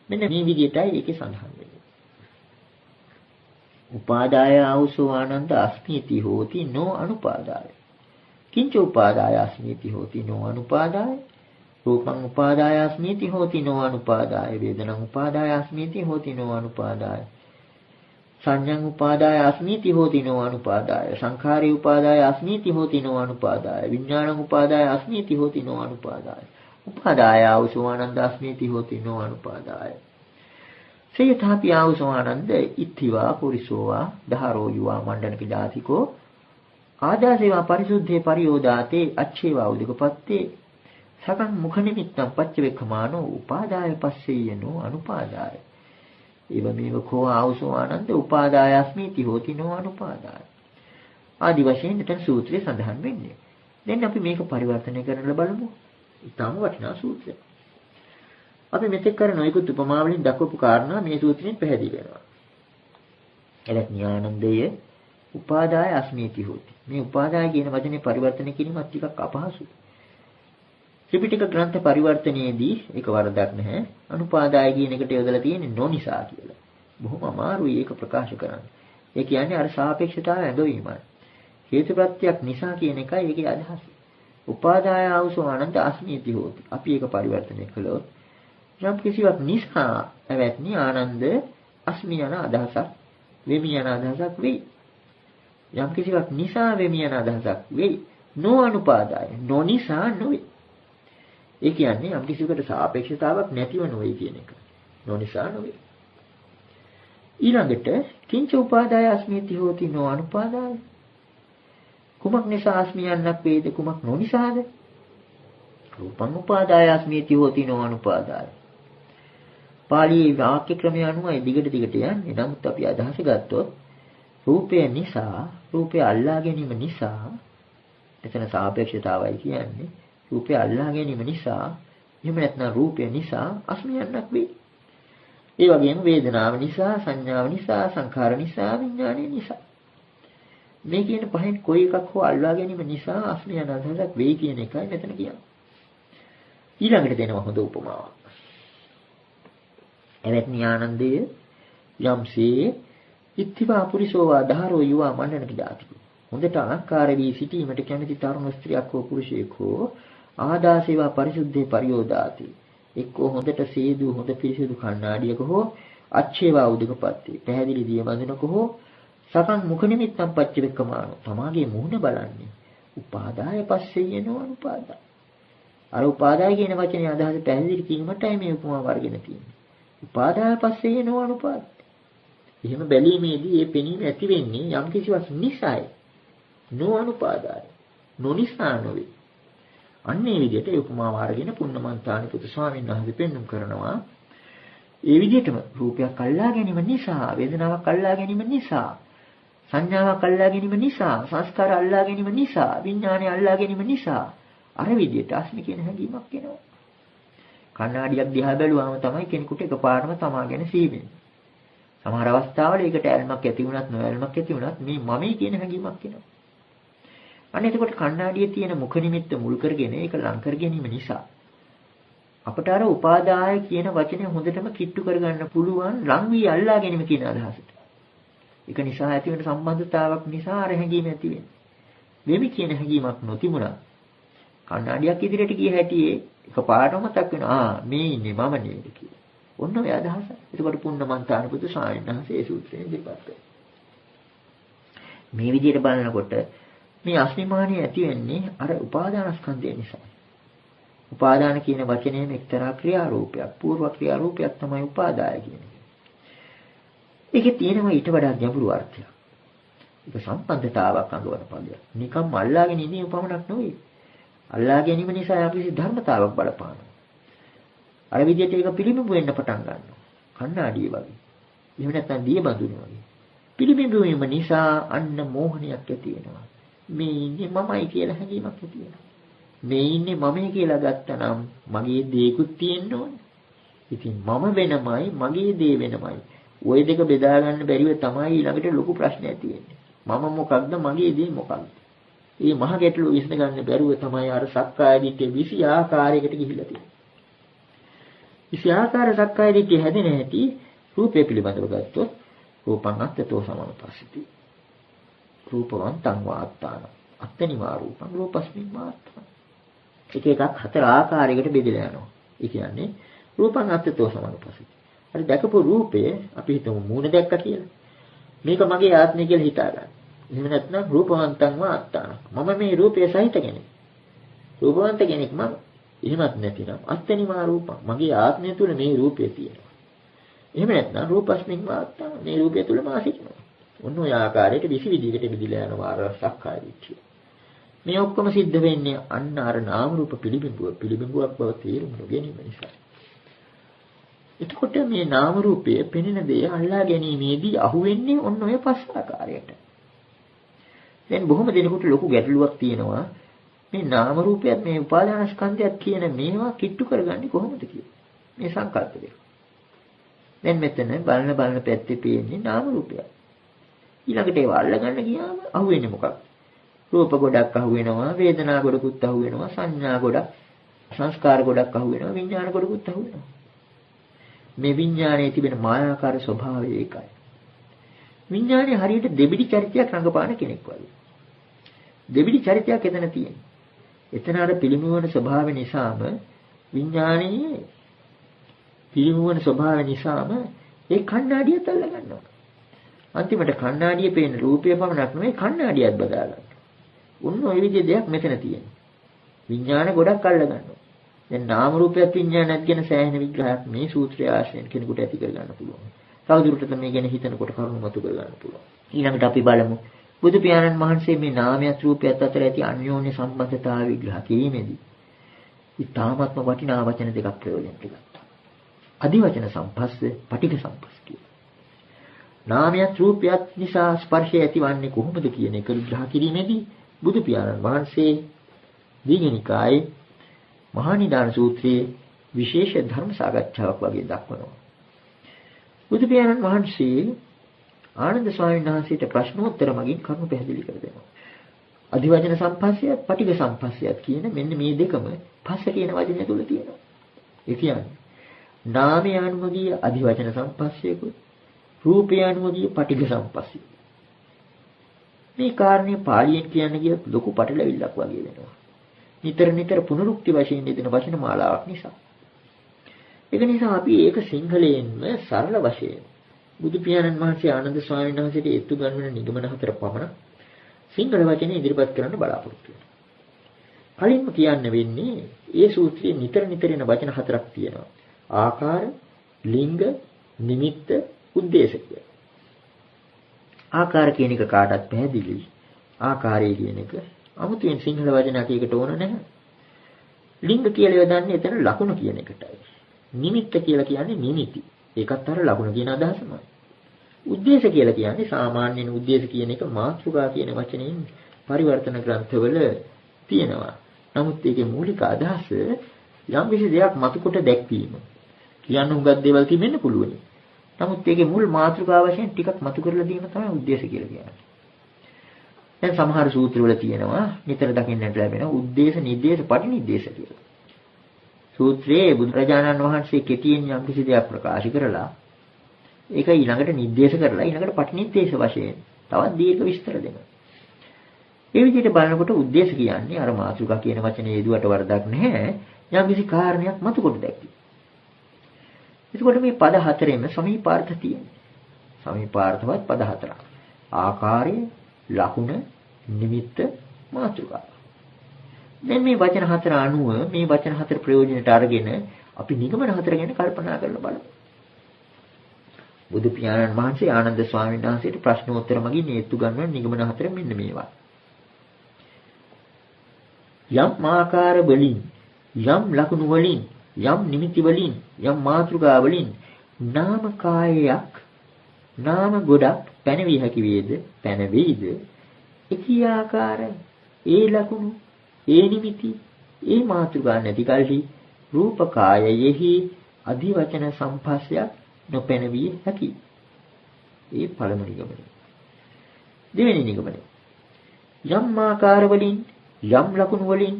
මෙන්න මේ විදිහටයි ඒකේ සඳහන් වෙන්නේ. උපාදාය ආවසෝ ආනන්ද අස්මීති හෝති නෝ අනුපාදාය. කිංච උපාදාය අස්මීති හෝති නෝ අනුපාදාය. රූපං උපාදාය අස්මීති හෝති නෝ අනුපාදාය. වේදනං උපාදාය අස්මීති හෝති නෝ අනුපාදාය. සංඥං උපාදාය අස්මීති හෝති නෝ අනුපාදාය. සංඛාරේ උපාදාය අස්මීති හෝති නෝ අනුපාදාය. විඥානං උපාදාය අස්මීති හෝති නෝ අනුපාදාය. උපාදාය ආවසෝ ආනන්ද අස්මීති හෝති නෝ අනුපාදාය. සේයථාපි ආවසෝ ආනන්ද ඉත්තිවා පුරිසෝවා දහරෝ යුවා මණ්ඩනක ජාතිකෝ ආදාසේවා පරිසුද්ධේ පරියෝදාතේ අච්චේවා උදිකපත්තේ සකං මුඛ නිමිත්තං පච්චවේක්ඛමානෝ උපාදාය පස්සෙයනෝ අනුපාදාය. එවමෙව කෝ ආවසෝ ආනන්ද උපාදායස්මීති හෝති නෝ අනුපාදාය. ආදි වශයෙන් මෙතන සූත්‍රයේ සඳහන් වෙන්නේ. දැන් අපි මේක පරිවර්තනය කරලා බලමු. ඊටම වටිනා සූත්‍රයක්. අපි මෙතෙක් කරන නොයෙකුත් උපමා වලින් දක්වපු කාරණා මේ සූත්‍රයෙන් පැහැදිලි වෙනවා. එලක් ඥානන්දය උපාදාය අස්මීති හොති. මේ උපාදාය කියන වචනේ පරිවර්තනය කිරීමත් ටිකක් අපහසුයි. ත්‍රිපිටක ග්‍රන්ථ පරිවර්තනයේදී ඒක වරදක් නැහැ. අනුපාදාය කියන එකට යොදලා තියෙන්නේ නොනිසා කියලා. බොහොම අමාරුයි ඒක ප්‍රකාශ කරන්න. ඒ කියන්නේ අර සාපේක්ෂතාවය ඇඟවීමයි. හේතුප්‍රත්‍යක් නිසා කියන එකයි ඒකේ අදහස. උපාදාය ආවසෝ අනන්ත අස්මීති හොති. අපි ඒක පරිවර්තනය කළොත් යම් කිසිවක් නිසා ඇවැත්නි ආනන්ද අස්මි යන අදහසක් වෙමි යන අදහසක් වෙයි. යම් කිසිවක් නිසා වෙමි යන අදහසක් වෙයි. නෝ අනුපාදාය නොනිසා නොවේ. ඒ කියන්නේ යම් කිසිවකට සාපේක්ෂතාවක් නැතිව නොවේ කියන එක. නොනිසා නොවේ. ඊළඟට කිංච උපාදාය අස්මීති හෝති නෝ අනුපාදාය. කුමක් නිසා අස්මි යන්නක් වේද කුමක් නොනිසාද? රූපං උපාදාය අස්මීති හෝති නෝ අනුපාදාය. පාළි වාක්‍ය ක්‍රමය අනුවයි දිගට යන්නේ. නමුත් අපි අදහස ගත්තොත් රූපය නිසා, රූපය අල්ලා ගැනීම නිසා, එතන සාපේක්ෂතාවයි කියන්නේ. රූපය අල්ලා ගැනීම නිසා, එහෙම නැත්නම් රූපය නිසා අස්මියන්නක් වෙයි. ඒ වගේම වේදනාව නිසා, සංඥාව නිසා, සංඛාර නිසා, විඥානය නිසා. මේ කියන පහෙන් කොයි එකක් හෝ අල්ලා ගැනීම නිසා අස්මියන අදහසක් වෙයි කියන එකයි මෙතන කියන්නේ. ඊළඟට දෙනවා හොඳ උපමාවක්. එවැනි ආනන්දය යම්සේ ඉත්තිවා පුරිසෝවා දහරෝ යුවා මණ්ඩනක ජාතිකෝ. හොඳට අලංකාර වී සිටීමට කැමති තරුණ ස්ත්‍රියක් හෝ පුරුෂයෙක් හෝ ආදාසේවා පරිසුද්ධේ පරියෝදාති. එක්කෝ හොඳට සේදු හොඳ පිරිසිදු කණ්ණාඩියක හෝ අච්චේවා උදකපත්ති. පැහැදිලි දිය බඳුනක හෝ සකං මුඛ නිමිත්තං පච්චවෙක්කමානෝ. තමාගේ මුහුණ බලන්නේ. උපාදාය පස්සෙයනෝ අනුපාදාය. අර උපාදාය කියන වචනේ අදහස පැහැදිලි කිරීමටයි මේ උපමාව වර්ගෙන තියෙන්නේ. උපාදාය පස්සෙයනෝ අනුපාදාය. එහෙම බැලීමේදී මේ පෙනීම ඇති වෙන්නේ යම් කිසිවක් නිසායි. නෝ අනුපාදාය. නොනිසා නොවේ. අන්නේ විදිහට උපමාව අරගෙන පුන්නමන්තානිපුත් ස්වාමීන් වහන්සේ පෙන්눔 කරනවා. ඒ විදිහටම රූපයක් අල්ලා ගැනීම නිසා, වේදනාවක් අල්ලා ගැනීම නිසා, සංඥාවක් අල්ලා ගැනීම නිසා, සංස්කාර අල්ලා ගැනීම නිසා, විඥානය අල්ලා ගැනීම නිසා අර විදිහට අස්මි කියන හැඟීමක් එනවා. කණ්ණාඩියක් දිහා බැලුවාම තමයි කෙනෙකුට එකපාරම තමා ගැන සීවෙන්නේ. සමහර අවස්ථාවල ඒකට ඇල්මක් ඇති වුණත් නොඇල්මක් ඇති වුණත් මේ මමයි කියන හැඟීමක් එනවා. අන්න එතකොට කණ්ණාඩියේ තියෙන මුඛ නිමිත්ත මුල් කරගෙන ඒක ලං කර ගැනීම නිසා අපට අර උපාදාය කියන වචනේ හොඳටම කිට්ටු කරගන්න පුළුවන් ලං වී අල්ලා ගැනීම කියන අදහසට. ඒක නිසා ඇති වෙන සම්බන්ධතාවක් නිසා අර හැඟීම ඇති වෙන්නේ. මෙවි කියන හැඟීමක් නොතිබුණා. කණ්ණාඩියක් ඉදිරියට ගිය හැටියේ එකපාරටම මතක් වෙනවා මේ ඉන්නේ මම නේද කියලා. ඔන්න ඔය අදහස. එතකොට පුන්නමන්තානුපුත ස්වාමීන් වහන්සේ ඒ සූත්‍රයෙන් දෙපත් කරනවා. මේ විදිහට බලනකොට මේ අස්මිමානිය ඇති වෙන්නේ අර උපාදානස්කන්ධය නිසා. උපාදාන කියන වචනයෙන් එක්තරා ක්‍රියාරූපයක්, పూర్ව ක්‍රියාරූපයක් තමයි උපාදාය කියන්නේ. ඒකේ තියෙනවා ඊට වඩා ගැඹුරු අර්ථයක්. ඒක සම්බන්ධතාවක් අඟවන පදයක්. නිකම්ම අල්ලාගෙන ඉන්නේ උපමනක් නෙවෙයි. අල්ලා ගැනීම නිසා අපිට ධර්මතාවක් බලපානවා. අර විදිහට ඒක පිළිඹු වෙන්න පටන් ගන්නවා. කණ්ණාඩිය වගේ. එහෙම නැත්නම් දිය බඳුනේ වගේ. පිළිඹු වීම නිසා අන්න මෝහණයක් ඇති වෙනවා. මේ ඉන්නේ මමයි කියලා හැඟීමක් ඇති වෙනවා. මේ ඉන්නේ මමයි කියලා ගත්තනම් මගේ දේකුත් තියෙන්න ඕනේ. ඉතින් මම වෙනමයි මගේ දේ වෙනමයි. ওই දෙක බෙදා ගන්න බැරිව තමයි ඊළඟට ලොකු ප්‍රශ්න ඇති වෙන්නේ. මම මොකක්ද මගේ දේ මොකක්ද? මේ මහ ගැටලුව විසඳ ගන්න බැරුව තමයි අර සක්කාය දිට්ඨිය 20 ආකාරයකට ගිහිල්ලා තියෙන්නේ. 20 ආකාර සක්කාය දිට්ඨිය හැදෙන හැටි රූපය පිළිබඳව ගත්තොත් රූපං අත්තතෝ සමනුපස්සිතී. රූපවන්තං වාත්තාන අත්තනිවා රූපං රූපස්මින් වාත්තාන. එක එකක් හතර ආකාරයකට බෙදලා යනවා. ඒ කියන්නේ රූපං අත්තතෝ සමනුපස්සිතී. අර දැකපු රූපය අපි හිතමු මූණ දැක්කා කියලා. මේක මගේ ආත්මය කියලා හිතා ගන්න. එහෙම නැත්නම් රූපවන්තං වාත්තාන. මම මේ රූපය සහිත කෙනෙක්. රූපවන්ත කෙනෙක් මම. එහෙමත් නැතිනම් අත්තනිවා රූපං. මගේ ආත්මය තුල මේ රූපය තියෙනවා. එහෙම නැත්නම් රූපස්මින් වාත්තාන. මේ රූපය තුල මා සිටිනවා. ඔන්න ඔය ආකාරයට 20 විදිහකට බෙදලා යනවා අර සක්කාය දිට්ඨිය. මේ ඔක්කොම සිද්ධ වෙන්නේ අන්න අර නාම රූප පිළිබිඹුවක් බව තේරුම් නොගැනීම නිසා. එතකොට මේ නාම රූපයේ පෙනෙන දේ අල්ලා ගැනීමේදී අහුවෙන්නේ ඔන්න ඔය පස් ආකාරයට. දැන් බොහොම දෙනෙකුට ලොකු ගැටලුවක් තියෙනවා මේ නාම රූපයත් මේ උපාදානස්කන්ධයත් කියන මේවා කිට්ටු කරගන්නේ කොහොමද කියලා. මේ සංකල්ප දෙක. දැන් මෙතන බලන පැත්තේ පේන්නේ නාම රූපයක්. ඊළඟට ඒව අල්ලගන්න ගියාම අහුවෙන්නේ මොකක්ද? රූප ගොඩක් අහුවෙනවා, වේදනා ගොඩකුත් අහුවෙනවා, සංඥා ගොඩක්, සංස්කාර ගොඩක් අහුවෙනවා, විඥාන ගොඩකුත් අහුවෙනවා. මේ විඥානයේ තිබෙන මායාකාර ස්වභාවය ඒකයි. විඥානයේ හරියට දෙබිඩි චරිතයක් රඟපාන කෙනෙක් වගේ. දෙබිඩි චරිතයක් එතන තියෙනවා. එතන අර පිළිමුවන ස්වභාවය නිසාම විඥානයේ පිළිමුවන ස්වභාවය නිසාම ඒ කණ්ණාඩියත් අල්ල ගන්නවා. අන්තිමට කණ්ණාඩියේ පේන රූපය පමණක් නෙවෙයි කණ්ණාඩියත් බදා ගන්නවා. උන් ඔය විදිහේ දෙයක් මෙතන තියෙනවා. විඥාන ගොඩක් අල්ල ගන්නවා. දැන් නාම රූපයත් විඥානයත් ගැන සෑහෙන විග්‍රහයක් මේ සූත්‍රය ආශ්‍රයෙන් කෙනෙකුට ඇති කර ගන්න පුළුවන්. තවදුරටත් මේ ගැන හිතනකොට කරුණු මතු කර ගන්න පුළුවන්. ඊළඟට අපි බලමු බුදු පියාණන් වහන්සේ මේ නාමයත් රූපයත් අතර ඇති අන්‍යෝන්‍ය සම්බන්ධතාවය විග්‍රහ කිරීමේදී ඉතාමත්ම වටිනා වචන දෙකක් ප්‍රයෝජනට ගත්තා. අදිවචන සම්පස්ස, පටිඝ සම්පස්ස කියලා. නාමයත් රූපයත් නිසා ස්පර්ශය ඇතිවන්නේ කොහොමද කියන එක විග්‍රහ කිරීමේදී බුදු පියාණන් වහන්සේ දීඝනිකායේ මහා නිදාන සූත්‍රයේ විශේෂ ධර්ම සාකච්ඡාවක් වගේ දක්වනවා. බුදු පියාණන් වහන්සේ ආනන්ද ස්වාමීන් වහන්සේට ප්‍රශ්නෝත්තර මගින් කරුණු පැහැදිලි කර දෙනවා. අධිවචන සම්පස්සයත් පටිඝ සම්පස්සයත් කියන මෙන්න මේ දෙකම පස්ස කියන වචනය තුල තියෙනවා. ඒ කියන්නේ නාමය අනුමගිය අධිවචන සම්පස්සයකුත් රූපය අනුමගිය පටිඝ සම්පස්සය. මේ කාරණේ පාලියෙන් කියන්න ගියොත් ලොකු පටලැවිල්ලක් වගේ වෙනවා. නිතර පුනරුක්ති වශයෙන් දෙන වචන මාලාවක් නිසා. ඒක නිසා අපි ඒක සිංහලයෙන්ම සරල වශයෙන් බුදු පියාණන් වහන්සේ ආනන්ද ස්වාමීන් වහන්සේට ඒත්තු ගන්වන නිගමන හතර පමණ සිංහල වචනේ ඉදිරිපත් කරන්න බලාපොරොත්තු වෙනවා. කලින්ම කියන්න වෙන්නේ ඒ සූත්‍රයේ නිතර එන වචන හතරක් තියෙනවා. ආකාර, ලිංග, නිමිත්ත, උද්දේශක. ආකාර කියන එක කාටත් පැහැදිලි. ආකාරය කියන එක 아무තෙන් සිංහල වචනයකට ඕන නැහැ. ලිංග කියලා යොදන්නේ එතන ලකුණ කියන එකටයි. නිමිත්ත කියලා කියන්නේ නිමිති. ඒකත් අර ලකුණ කියන අදහසමයි. උද්දේශ කියලා කියන්නේ සාමාන්‍යයෙන් උද්දේශ කියන එක මාතෘකා කියන වචනයෙන් පරිවර්තන ග්‍රන්ථවල තියෙනවා. නමුත් ඒකේ මූලික අදහස යම් කිසි දෙයක් මතුකොට දැක්වීම. කියන්න හුඟක් දේවල් තිබෙන්න පුළුවන්. නමුත් ඒකේ මුල් මාතෘකාව වශයෙන් ටිකක් මතු කරලා දීම තමයි උද්දේශ කියලා කියන්නේ. දැන් සමහර සූත්‍රවල තියෙනවා නිතර දකින්නට ලැබෙන උද්දේශ නිर्देश පටිනිर्देश කියලා. සූත්‍රයේ බුදුරජාණන් වහන්සේ කෙටියෙන් යම් කිසි දෙයක් ප්‍රකාශ කරලා ඒක ඊළඟට නිर्देश කරලා ඊළඟට පටිනිर्देश වශයෙන් තවත් දීර්ඝ විස්තර දෙනවා. මේ විදිහට බලනකොට උද්දේශ කියන්නේ අර මාතෘකා කියන වචනේ යෙදුවට වරදක් නැහැ. යම් කිසි කාරණයක් මතුකොට දැක්කේ. එතකොට මේ පද හතරෙම සමීපාර්ථ තියෙනවා. සමීපාර්ථවත් පද හතරක්. ආකාරය, ලකුණ, නිමිත්ත, මාතෘකා. දැන් මේ වචන හතර අනුව මේ වචන හතර ප්‍රයෝජනට අරගෙන අපි නිගමන හතර ගැන කල්පනා කරලා බලමු. බුදු පියාණන් වහන්සේ ආනන්ද ස්වාමීන් වහන්සේට ප්‍රශ්නෝත්තර මගින් හේතු ගන්නන නිගමන හතර මෙන්න මේවා. යම් ආකාර වලින්, යම් ලකුණු වලින්, යම් නිමිති වලින්, යම් මාතෘකා වලින් නාම කායයක්, නාම ගොඩක් පැනවිය හැකි වේද, පැනවෙයිද? එකී ආකාර, ඒ ලකුණු, ඒ නිමිති, ඒ මාතෘකා නැති කල්හි රූප කායයෙහි අධිවචන සම්පස්සයක් නොපැනවිය හැකි. ඒ පළමු නිගමනය. දෙවෙනි නිගමනය. යම් ආකාර වලින්, යම් ලකුණු වලින්,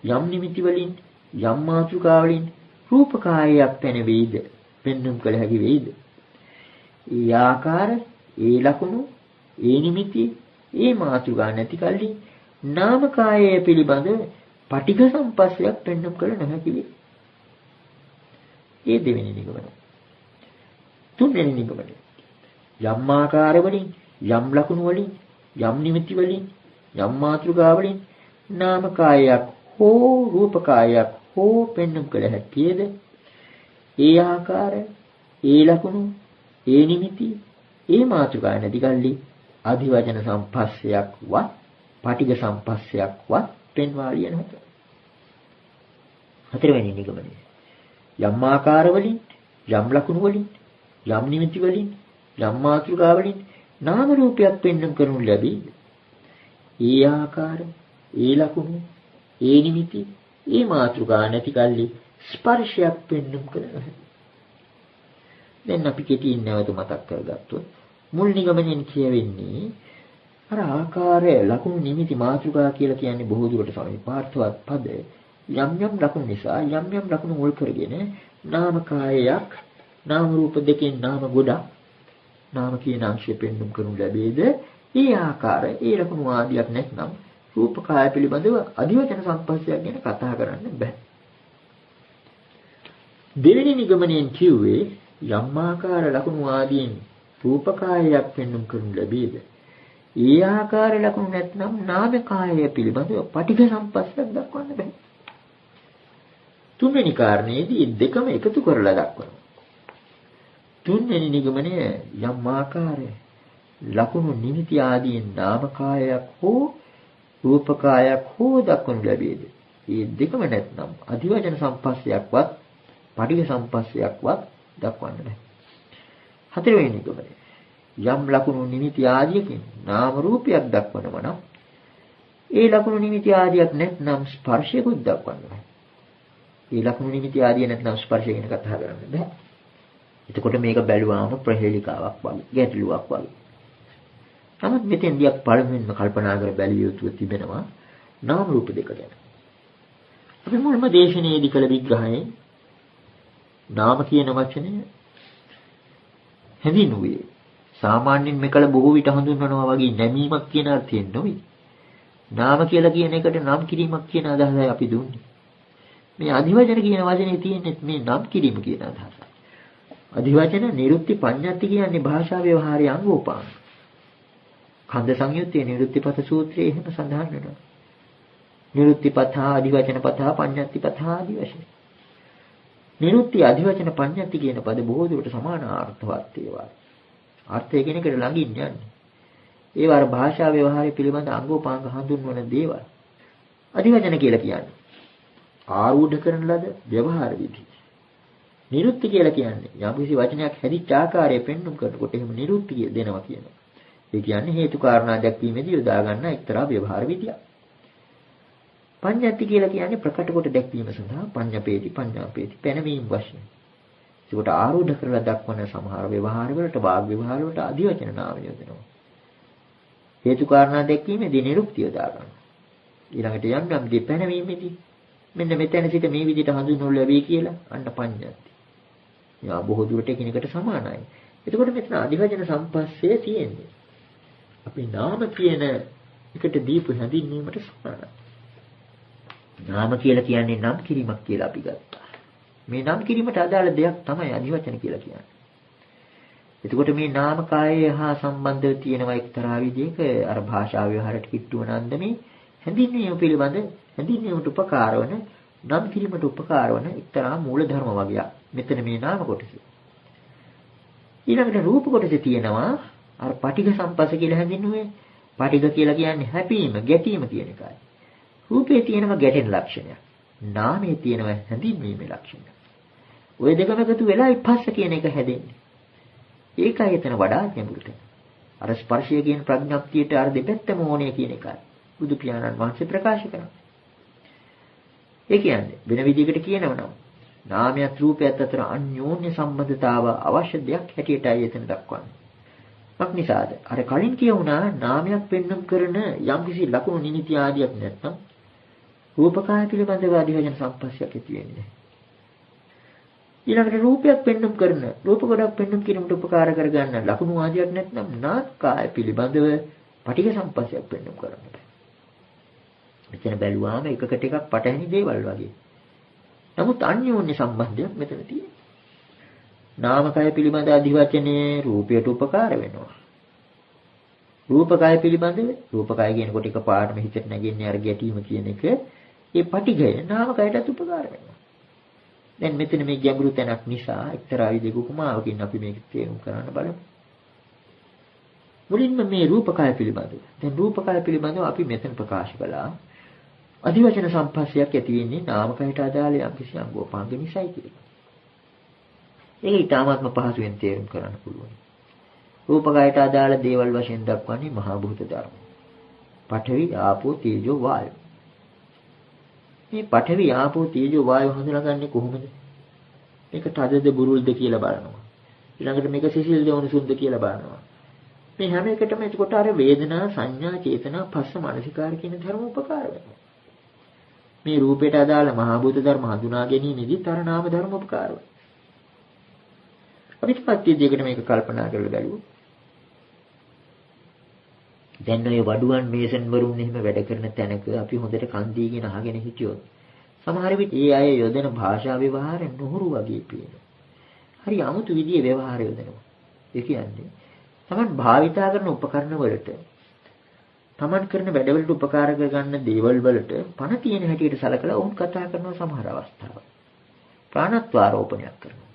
යම් නිමිති වලින්, යම් මාතෘකා වලින් රූප කායයක් පැනවෙයිද, පෙන්눔 කළ හැකි වෙයිද? ඒ ආකාර, ඒ ලකුණු, ඒ නිමිති, ඒ මාතෘකා නැති කල්හි නාම කායය පිළිබඳ පටිඝ සම්පස්සයක් පෙන්눔 කළ නොහැකි වේ. ඒ දෙවෙනි නිගමනය. තුන්වෙනි නිගමනය. යම් ආකාර වලින්, යම් ලකුණු වලින්, යම් නිමිති වලින්, යම් මාතෘකා වලින් නාම කායයක් හෝ රූප කායයක් හෝ පෙන්눔 කළ හැකියේද? ඒ ආකාර, ඒ ලකුණු, ඒ නිමිති, ඒ මාතෘකා නැති කල්ලි අධිවචන සම්පස්සයක්වත් පටිඝ සම්පස්සයක්වත් පෙන්වා ලිය නොහැක. හතරවෙනි නිගමනය. යම් ආකාර වලින්, යම් ලකුණු වලින්, යම් නිමිති වලින්, යම් මාතෘකා වලින් නාම රූපයක් පෙන්눔 කරනු ලැබී ඒ ආකාර, ඒ ලකුණු, ඒ නිමිති, ඒ මාතෘකා නැති කල්ලි ස්පර්ශයක් පෙන්눔 කළ නොහැක. දැන් අපි කෙටියෙන් නැවත මතක් කරගත්තොත් මුල් නිගමනයෙන් කියවෙන්නේ අර ආකාරය, ලකුණු, නිමිති, මාතෘකා කියලා කියන්නේ බොහෝ දුරට සමීපාර්ථවත් පද. යම් යම් ලකුණු නිසා යම් යම් ලකුණු මුල් කරගෙන නාම කායයක්, නාම රූප දෙකෙන් නාම ගොඩක්, නාම කියන අංශය පෙන්눔 කරනු ලැබේද? ඒ ආකාර, ඒ ලකුණු ආදියක් නැත්නම් රූප කාය පිළිබඳව අධිවචන සම්පස්සයක් ගැන කතා කරන්න බෑ. දෙවෙනි නිගමනයෙන් කිව්වේ යම් ආකාර, ලකුණු ආදීන් රූප කායයක් පෙන්눔 කරනු ලැබේද? ඒ ආකාර ලකුණු නැත්නම් නාම කායය පිළිබඳව පටිඝ සම්පස්සයක් දක්වන්න බෑ. තුන්වෙනි කාරණේදී දෙකම එකතු කරලා දක්වනවා. තුන්වෙනි නිගමනය යම් ආකාරය, ලකුණු, නිමිති ආදීන් නාම කායයක් හෝ රූප කායයක් හෝ දක්වනු ලැබේද? මේ දෙකම නැත්නම් අධිවචන සම්පස්සයක්වත් පටිඝ සම්පස්සයක්වත් දක්වන්න බෑ. හතරවෙනි නිගමනය. යම් ලකුණු, නිමිති ආදියකින් නාම රූපයක් දක්වනවා නම් ඒ ලකුණු, නිමිති ආදියක් නැත්නම් ස්පර්ශයකුත් දක්වන්න බෑ. ඒ ලකුණු, නිමිති ආදිය නැත්නම් ස්පර්ශය ගැන කතා කරන්න බෑ. එතකොට මේක බැලුවාම ප්‍රහේලිකාවක් වගේ, ගැටලුවක් වගේ. නමුත් මෙතෙන්දී අපි පළමුවෙන්ම කල්පනා කර බැලිය යුතු තිබෙනවා නාම රූප දෙක ගැන. අපි මුල්ම දේශනාවේදී කළ විග්‍රහයෙන් නාම කියන වචනය හැඳින්වුවේ සාමාන්‍යයෙන් මෙකල බොහෝ විට හඳුන්වනවා වගේ නැමීමක් කියන අර්ථයෙන් නොවේ. නාම කියලා කියන එකට නම් කිරීමක් කියන අදහසයි අපි දුන්නේ. මේ අධිවචන කියන වචනේ තියෙන්නේ මේ නම් කිරීම කියන අදහසයි. අධිවචන නිරුක්ති පඤ්ඤාති කියන්නේ භාෂා ව්‍යවහාරයේ අංගෝපාංග. ඛණ්ඩ සංයුත්තේ නිරුක්තිපත සූත්‍රයේ එහෙම සඳහන් වෙනවා. නිරුක්තිපතා, අධිවචනපතා, පඤ්ඤාතිපතා ආදී වශයෙන්. නිරුක්ති, අධිවචන, පඤ්ඤාති කියන පද බොහෝ දුරට සමාන අර්ථවත් ඒවා. අර්ථය කියන එකට ළඟින් යන්නේ. ඒවා අර භාෂා ව්‍යවහාරය පිළිබඳ අංගෝපාංග හඳුන්වන දේවල්. අධිවචන කියලා කියන්නේ ආරූඪ කරන ලද ව්‍යවහාර විධි. නිරුක්ති කියලා කියන්නේ යම් කිසි වචනයක් හැදිච්ච ආකාරය පෙන්වුම් කරනකොට එහෙම නිරුක්ති දෙනවා කියනවා. ඒ කියන්නේ හේතු කාරණා දැක්වීමේදී යොදා ගන්න එක්තරා ව්‍යවහාර විදියක්. පඤ්ඤාති කියලා කියන්නේ ප්‍රකට කොට දැක්වීම සඳහා පඤ්ඤපේති, පඤ්ඤාපේති පැනවීම වශයෙන්. ඒකට ආරූඪ කරලා දක්වන සමහර ව්‍යවහාර වලට, වාග් ව්‍යවහාර වලට අධිවචන නාම යොදනවා. හේතු කාරණා දැක්වීමේදී නිරුක්තිය දාගන්නවා. ඊළඟට යම් යම් දෙපැනවීමේදී මෙන්න මෙතන සිට මේ විදිහට හඳුන්වනු ලැබේ කියලා අන්න පඤ්ඤාති. යා බොහෝ දුරට එකිනෙකට සමානයි. එතකොට මෙතන අධිවචන සම්පස්සේ තියෙන්නේ. අපි නාම කියන එකට දීපු හැඳින්වීමට සමානයි. නාම කියලා කියන්නේ නම් කිරීමක් කියලා අපි ගත්තා. මේ නම් කිරීමට අදාළ දෙයක් තමයි අධිවචන කියලා කියන්නේ. එතකොට මේ නාම කායය හා සම්බන්ධව තියෙනවා එක්තරා විදිහක අර භාෂා ව්‍යවහාරයට කිට්ටුව නන්දමේ හැඳින්වීම පිළිබඳ හැඳින්වීමට උපකාර වන නම් කිරීමට උපකාර වන එක්තරා මූල ධර්ම වගේක්. මෙතන මේ නාම කොටස. ඊළඟට රූප කොටසේ තියෙනවා අර පටිඝ සම්පස්ස කියලා හැඳින්වුවේ. පටිඝ කියලා කියන්නේ හැපීම, ගැටීම කියන එකයි. රූපේ තියෙනවා ගැටෙන ලක්ෂණයක්. නාමයේ තියෙනවා හැඳින්වීමේ ලක්ෂණයක්. ওই දෙකම එකතු වෙලායි පස්ස කියන එක හැදෙන්නේ. ඒකයි එතන වඩා ගැඹුරට. අර ස්පර්ශය කියන ප්‍රඥප්තියට අර දෙපැත්තම ඕනේ කියන එකයි. බුදු පියාණන් වහන්සේ ප්‍රකාශ කරනවා. ඒ කියන්නේ වෙන විදිහකට කියනවනම් නාමයත් රූපයත් අතර අන්‍යෝන්‍ය සම්බන්ධතාව අවශ්‍ය දෙයක් හැටියටයි එතන දක්වන්නේ. මක් නිසාද? අර කලින් කියුණා නාමයක් පෙන්වම් කරන යම්කිසි ලකුණු නිමිති ආදියක් නැත්නම් රූපකාය පිළිබඳව අධිවචන සම්පස්සයක් ඇති වෙන්නේ. ඊළඟට රූපයක් පෙන්වම් කරන රූප කොටක් පෙන්වම් කිරීමට උපකාර කරගන්න ලකුණු ආදියක් නැත්නම් නාත්කාය පිළිබඳව පටිඝ සම්පස්සයක් පෙන්වම් කරන්න. මෙතන බැලුවාම එකකට එකක් පටහැනි දේවල් වගේ. නමුත් අන්‍යෝන්‍ය සම්බන්ධයක් මෙතන තියෙනවා. නාමකය පිළිබඳ අධිවචනයේ රූපයට උපකාර වෙනවා. රූපකය පිළිබඳව රූපකය කියනකොට එක පාඩම හිතට නැගෙන්නේ අර ගැටීම කියන එක. ඒ පටිඝය නාමකයටත් උපකාර වෙනවා. දැන් මෙතන මේ ගැඹුරු තැනක් නිසා එක්තරා විදිහක උපමාවකින් අපි මේක තේරුම් කරන්න බලමු. මුලින්ම මේ රූපකය පිළිබඳව. දැන් රූපකය පිළිබඳව අපි මෙතන ප්‍රකාශ කළා. අධිවචන සම්පස්සයක් ඇති වෙන්නේ නාමකයට අදාළ යම්කිසි අංගෝපාංග නිසායි කියලා. ඒක ඊටාත්ම පහසුවෙන් තේරුම් කරන්න පුළුවන්. රූපකයට අදාළ දේවල් වශයෙන් දක්වන්නේ මහා භූත ධර්ම. පඨවි, ආපෝ, තේජෝ, වායෝ. මේ පඨවි, ආපෝ, තේජෝ, වායෝ හඳුනාගන්නේ කොහොමද? මේක තදද බුරුල්ද කියලා බලනවා. ඊළඟට මේක සිසිල්ද උණුසුම්ද කියලා බලනවා. මේ හැම එකටම එතකොට අර වේදනා, සංඥා, චේතනා, පස්ස, මානසිකාර කියන ධර්ම උපකාර වෙනවා. මේ රූපයට අදාළ මහා භූත ධර්ම හඳුනා ගැනීමෙදී තර නාම ධර්ම උපකාර වෙනවා. අපිට පත්‍යයකට මේක කල්පනා කරලා බලමු. දැන් ඔය වඩුවන් මේසන් වරුන් එහෙම වැඩ කරන තැනක අපි හොඳට කන් දීගෙන අහගෙන හිටියොත් සමහර විට ඒ අය යොදන භාෂා ව්‍යවහාරය නොහුරු වගේ පේනවා. හරි අමුතු විදිහේ ව්‍යවහාරය යොදනවා. ඒ කියන්නේ තමන් භාවිතා කරන උපකරණ වලට තමන් කරන වැඩවලට උපකාර කරගන්න දේවල් වලට පණ තියෙන හැටියට සලකලා වුන් කතා කරන සමහර අවස්ථාවල ප්‍රාණත්වාරෝපණයක් කරනවා.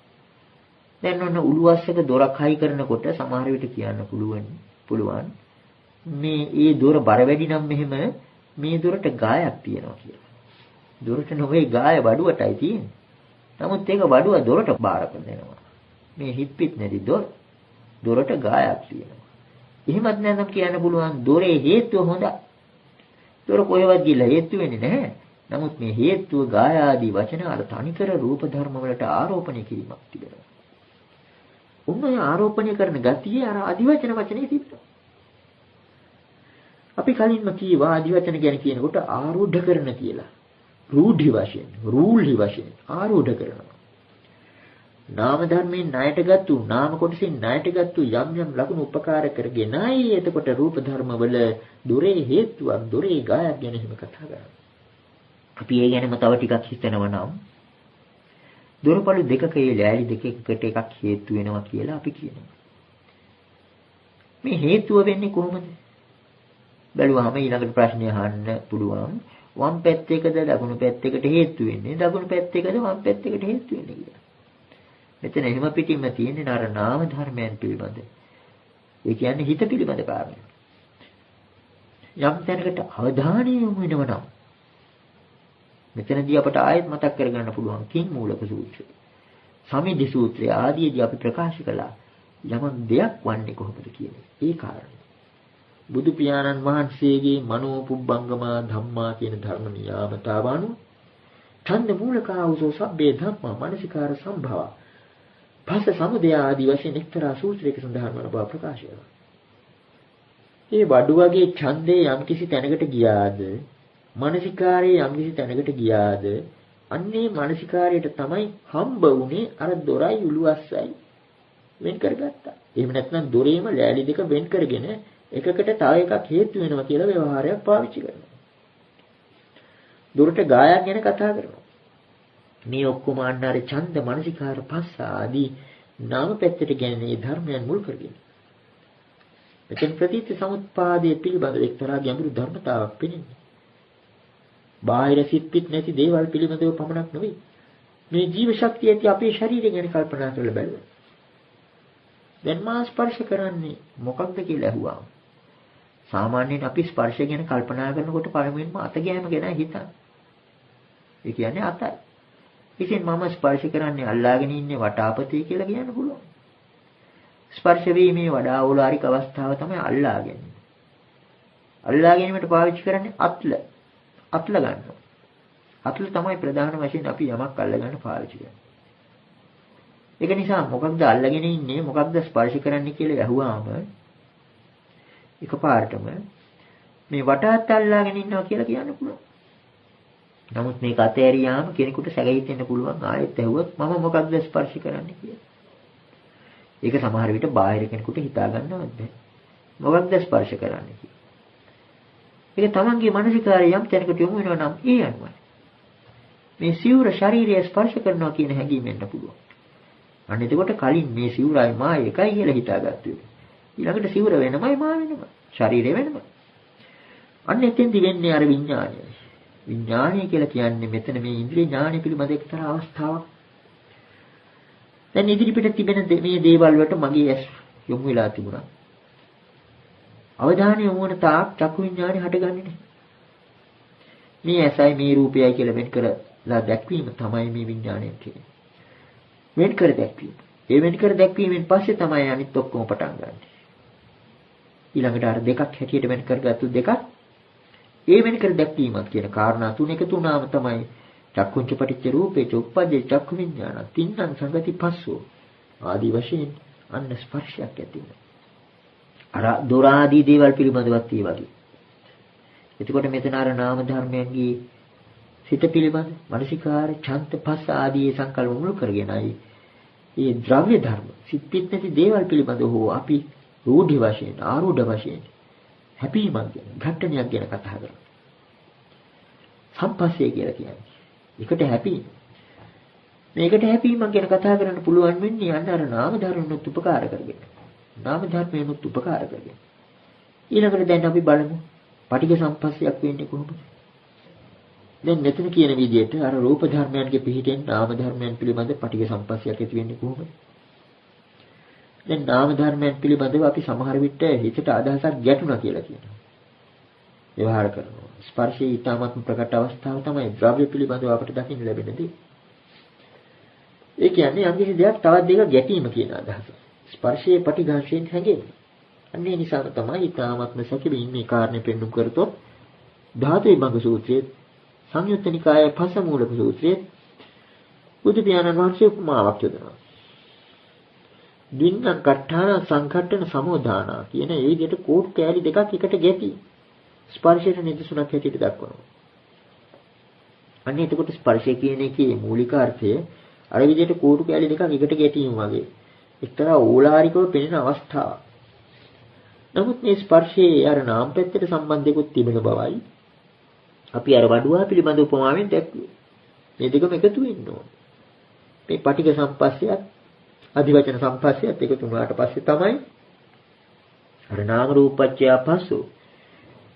දැන් ඔන්න උළුවස්සක දොරක් හයි කරනකොට සමහර විට කියන්න පුළුවන් මේ ඒ දොර බර වැඩි නම් මෙහෙම මේ දොරට ගායක් තියෙනවා කියලා. දොරට නොවේ ගාය බඩුවටයි තියෙන්නේ. නමුත් ඒක බඩුව දොරට බාර කරනවා. මේ හිට්පිට නැති දොරට ගායක් තියෙනවා. එහෙමත් නැත්නම් කියන්න පුළුවන් දොරේ හේතුව හොඳයි. දොර කොහෙවත් ගිහලා හේතු වෙන්නේ නැහැ. නමුත් මේ හේතුව ගාය ආදී වචන අර තනිකර රූප ධර්ම වලට ආරෝපණය කිරීමක් තිබෙනවා. උන්වය ආරෝපණය කරන ගතිය අර අධිවචන වචනේ තිබෙනවා. අපි කලින්ම කීවා අධිවචන ගැන කියනකොට ආරූඪ කරන කියලා. රූಢි වශයෙන්, රූල්හි වශයෙන් ආරූඪ කරනවා. නාම ධර්මයෙන් ණයටගත්තු නාම කොටසින් ණයටගත්තු යම් යම් ලකුණු උපකාර කරගෙනයි එතකොට රූප ධර්ම වල දොරේ හේතුවක්, දොරේ ගායක් ගැන එහෙම කතා කරනවා. අපි ඒ ගැනම තව ටිකක් හිතනවා නම් දොරපළු දෙකක ඒ ලෑලි දෙකකට එකක් හේතු වෙනවා කියලා අපි කියනවා. මේ හේතුව වෙන්නේ කොහොමද? බැලුවාම ඊළඟට ප්‍රශ්නය අහන්න පුළුවන්. වම් පැත්තේකද දකුණු පැත්තේකට හේතු වෙන්නේ? දකුණු පැත්තේකද වම් පැත්තේකට හේතු වෙන්නේ කියලා. මෙතන එහෙම පිටින්ම තියෙන්නේ අර නාම ධර්මයන් පිළිබඳ. ඒ කියන්නේ හිත පිළිබඳ කාරණා. යම් තැනකට අවධානය යොමු වෙනවා නම් මෙතනදී අපට ආයෙත් මතක් කරගන්න පුළුවන් කිං මූලක සූත්‍රය. සමිධි සූත්‍රය ආදීදී අපි ප්‍රකාශ කළා යමක් දෙයක් වන්නේ කොහොමද කියන්නේ. ඒ කාරණේ. බුදු පියාණන් වහන්සේගේ මනෝ පුබ්බංගමා ධම්මා කියන ධර්ම නියාමතාව අනුව ඡන්ද මූලකාවසෝ සබ්බේ ධම්මා මනසිකාර සම්භව පස්ස සමුදය ආදී වශයෙන් එක්තරා සූත්‍රයක සඳහන් වන බව ප්‍රකාශ කරනවා. මේ වඩු වගේ ඡන්දේ යම්කිසි තැනකට ගියාද, මානසිකාරයේ යම්කිසි තැනකට ගියාද, අන්නේ මානසිකාරයට තමයි හම්බ වුනේ අර දොරයි උළුස්සයි වෙන් කරගත්තා. එහෙම නැත්නම් දොරේම ලෑලි දෙක වෙන් කරගෙන එකකට තව එකක් හේතු වෙනවා කියලා ව්‍යවහාරයක් පාවිච්චි කරනවා. දොරට ගායක් ගැන කතා කරනවා. මේ ඔක්කොම අන්නාර ඡන්ද මානසිකාර පස්ස ආදී නාම පැත්තට ගැනේ ධර්මයන් මුල් කරගෙන. මෙතෙන් ප්‍රතිත්‍ය සමුත්පාදයේ පිළිබඳ එක්තරා ගැඹුරු ධර්මතාවක් පෙනෙනවා. බාහිර සිත් පිට නැති දේවල් පිළිබඳව පමණක් නෙවෙයි. මේ ජීව ශක්තිය ඇති අපේ ශරීරය ගැන කල්පනා කරලා බලන්න. දැන් මා ස්පර්ශ කරන්නේ මොකක්ද කියලා අහුවාම. සාමාන්‍යයෙන් අපි ස්පර්ශ ගැන කල්පනා කරනකොට පළමුවෙන්ම අත ගෑම ගැන හිතන්නේ. ඒ කියන්නේ අතයි. ඉතින් මම ස්පර්ශ කරන්නේ අල්ලාගෙන ඉන්නේ වටාපතේ කියලා කියන්න පුළුවන්. ස්පර්ශ වීමේ වඩා ඕලාරික අවස්ථාව තමයි අල්ලාගැනීම. අල්ලා ගැනීමට පාවිච්චි කරන්නේ අත්ල ගන්නවා. අත්ල තමයි ප්‍රධාන වශයෙන් අපි යමක් අල්ලගන්න පාවිච්චි කරන්නේ. ඒක නිසා මොකක්ද අල්ලගෙන ඉන්නේ මොකක්ද ස්පර්ශ කරන්නේ කියලා අහුවාම එකපාරටම මේ වටාත් අල්ලාගෙන ඉන්නවා කියලා කියන්න පුළුවන්. නමුත් මේක අතෑරියාම කෙනෙකුට සැකහිතෙන්න පුළුවන් ආයෙත් ඇහුවොත් මම මොකක්ද ස්පර්ශ කරන්නේ කියලා. ඒක සමහර විට බාහිර කෙනෙකුට හිතා ගන්නවත් බැහැ. මොකක්ද ස්පර්ශ කරන්නේ කියලා. ඒක තමන්ගේ මානසිකාරය යම් තැනකට යොමු වෙනවා නම් ඒ අනුවයි. මේ සිවුර ශරීරය ස්පර්ශ කරනවා කියන හැඟීම එන්න පුළුවන්. අන්න එතකොට කලින් මේ සිවුරයි මා එකයි කියලා හිතාගත්තා. ඊළඟට සිවුර වෙනමයි මා වෙනමයි. ශරීරය වෙනමයි. අන්න එතෙන්දි වෙන්නේ අර විඥානය. විඥානය කියලා කියන්නේ මෙතන මේ ඉන්ද්‍රිය ඥානය පිළිබඳ එක්තරා අවස්ථාවක්. දැන් ඉදිරිපිට තිබෙන මේ දේවල් වලට මගේ ඇස් යොමු වෙලා තිබුණා. අවධානය යොමු වන තාක් චක්කු විඥානය හටගන්නේ නැහැ. මේ ඇසයි මේ රූපයයි කියලා වෙන් කරලා දැක්වීම තමයි මේ විඥානය කියන්නේ. වෙන් කර දැක්වීම. ඒ වෙන් කර දැක්වීමෙන් පස්සේ තමයි අනිත් ඔක්කොම පටන් ගන්න. ඊළඟට අර දෙකක් හැටියට වෙන් කරගත්තු දෙකක් ඒ වෙන් කර දැක්වීමත් කියන කාරණා තුන එකතු වුණාම තමයි චක්කුංච පටිච්ච රූපේ චොප්පජේ චක්කු විඥාන තින්නම් සංගති පස්සෝ ආදී වශයෙන් අන්න ස්පර්ශයක් ඇති වෙනවා. අර දොර ආදී දේවල් පිළිබඳවත් ඒ වගේ. එතකොට මෙතන අර නාම ධර්මයන්ගේ සිත පිළිබඳ මනසිකාර ඡන්ත පස්ස ආදී සංකල්ප මුල් කරගෙනයි මේ ද්‍රව්‍ය ධර්ම සිත් පිට නැති දේවල් පිළිබඳ හෝ අපි රූಢි වශයෙන් ආරූඪ වශයෙන් හැපීමක් ගැන ඝට්ටනයක් ගැන කතා කරනවා. සම්පස්සේ කියලා කියන්නේ. එකට හැපීම. මේකට හැපීමක් ගැන කතා කරන්න පුළුවන් වෙන්නේ අන්න අර නාම ධර්මනුත් උපකාර කරගෙන. නාම ධර්මයනුත් උපකාර කරගෙන. ඊළඟට දැන් අපි බලමු පටිඝ සම්පස්සයක් වෙන්නේ කොහොමද? දැන් මෙතන කියන විදිහට අර රූප ධර්මයන්ගේ පිහිටෙන් නාම ධර්මයන් පිළිබඳ පටිඝ සම්පස්සයක් ඇති වෙන්නේ කොහොමද? දැන් නාම ධර්මයන් පිළිබඳව අපි සමහර විට හිතට අදහසක් ගැටුණා කියලා කියනවා. ව්‍යවහාර කරනවා. ස්පර්ශයේ ඊටමත් ප්‍රකට අවස්ථාව තමයි ද්‍රව්‍ය පිළිබඳව අපට දකින්න ලැබෙන දේ. ඒ කියන්නේ යම් කිසි දෙයක් තවත් දෙයක ගැටීම කියන අදහස. ස්පර්ශයේ පටිඝාශයෙන් හැඟෙන්නේ. අන්නේ නිසාම තමයි ඊටමත්ම සැකෙමින් මේ කාරණේ පෙන්වු කරතොත් ධාතු විභංග සූත්‍රයේ සංයුත්ත නිකායේ පසමූලක සූත්‍රයේ බුදු පියාණන් වහන්සේ උපමාවක් යොදනවා. දින්න කට්ඨාන සංකට්ඨන සමෝදාන කියන ඒ විදිහට කෝට් කෑලි දෙකක් එකට ගැටි ස්පර්ශයට නිදසුනක් හැටියට දක්වනවා. අන්නේ එතකොට ස්පර්ශය කියන එකේ මූලික අර්ථය අර විදිහට කෝට් කෑලි දෙකක් එකට ගැටීම වගේ එක්තරා ඕලාරිකව පෙනෙන අවස්ථාවක්. නමුත් මේ ස්පර්ශයේ අර නාම පැත්තට සම්බන්ධයකුත් තිබෙන බවයි අපි අර වඩුවා පිළිබඳ උපමාවෙන් දැක්ුවේ. මේ දෙකම එකතු වෙන්න ඕන. මේ පටිඝ සම්පස්සයත් අධිවචන සම්පස්සයත් එකතු වුණාට පස්සේ තමයි අර නාම රූපච්ඡය පස්සෝ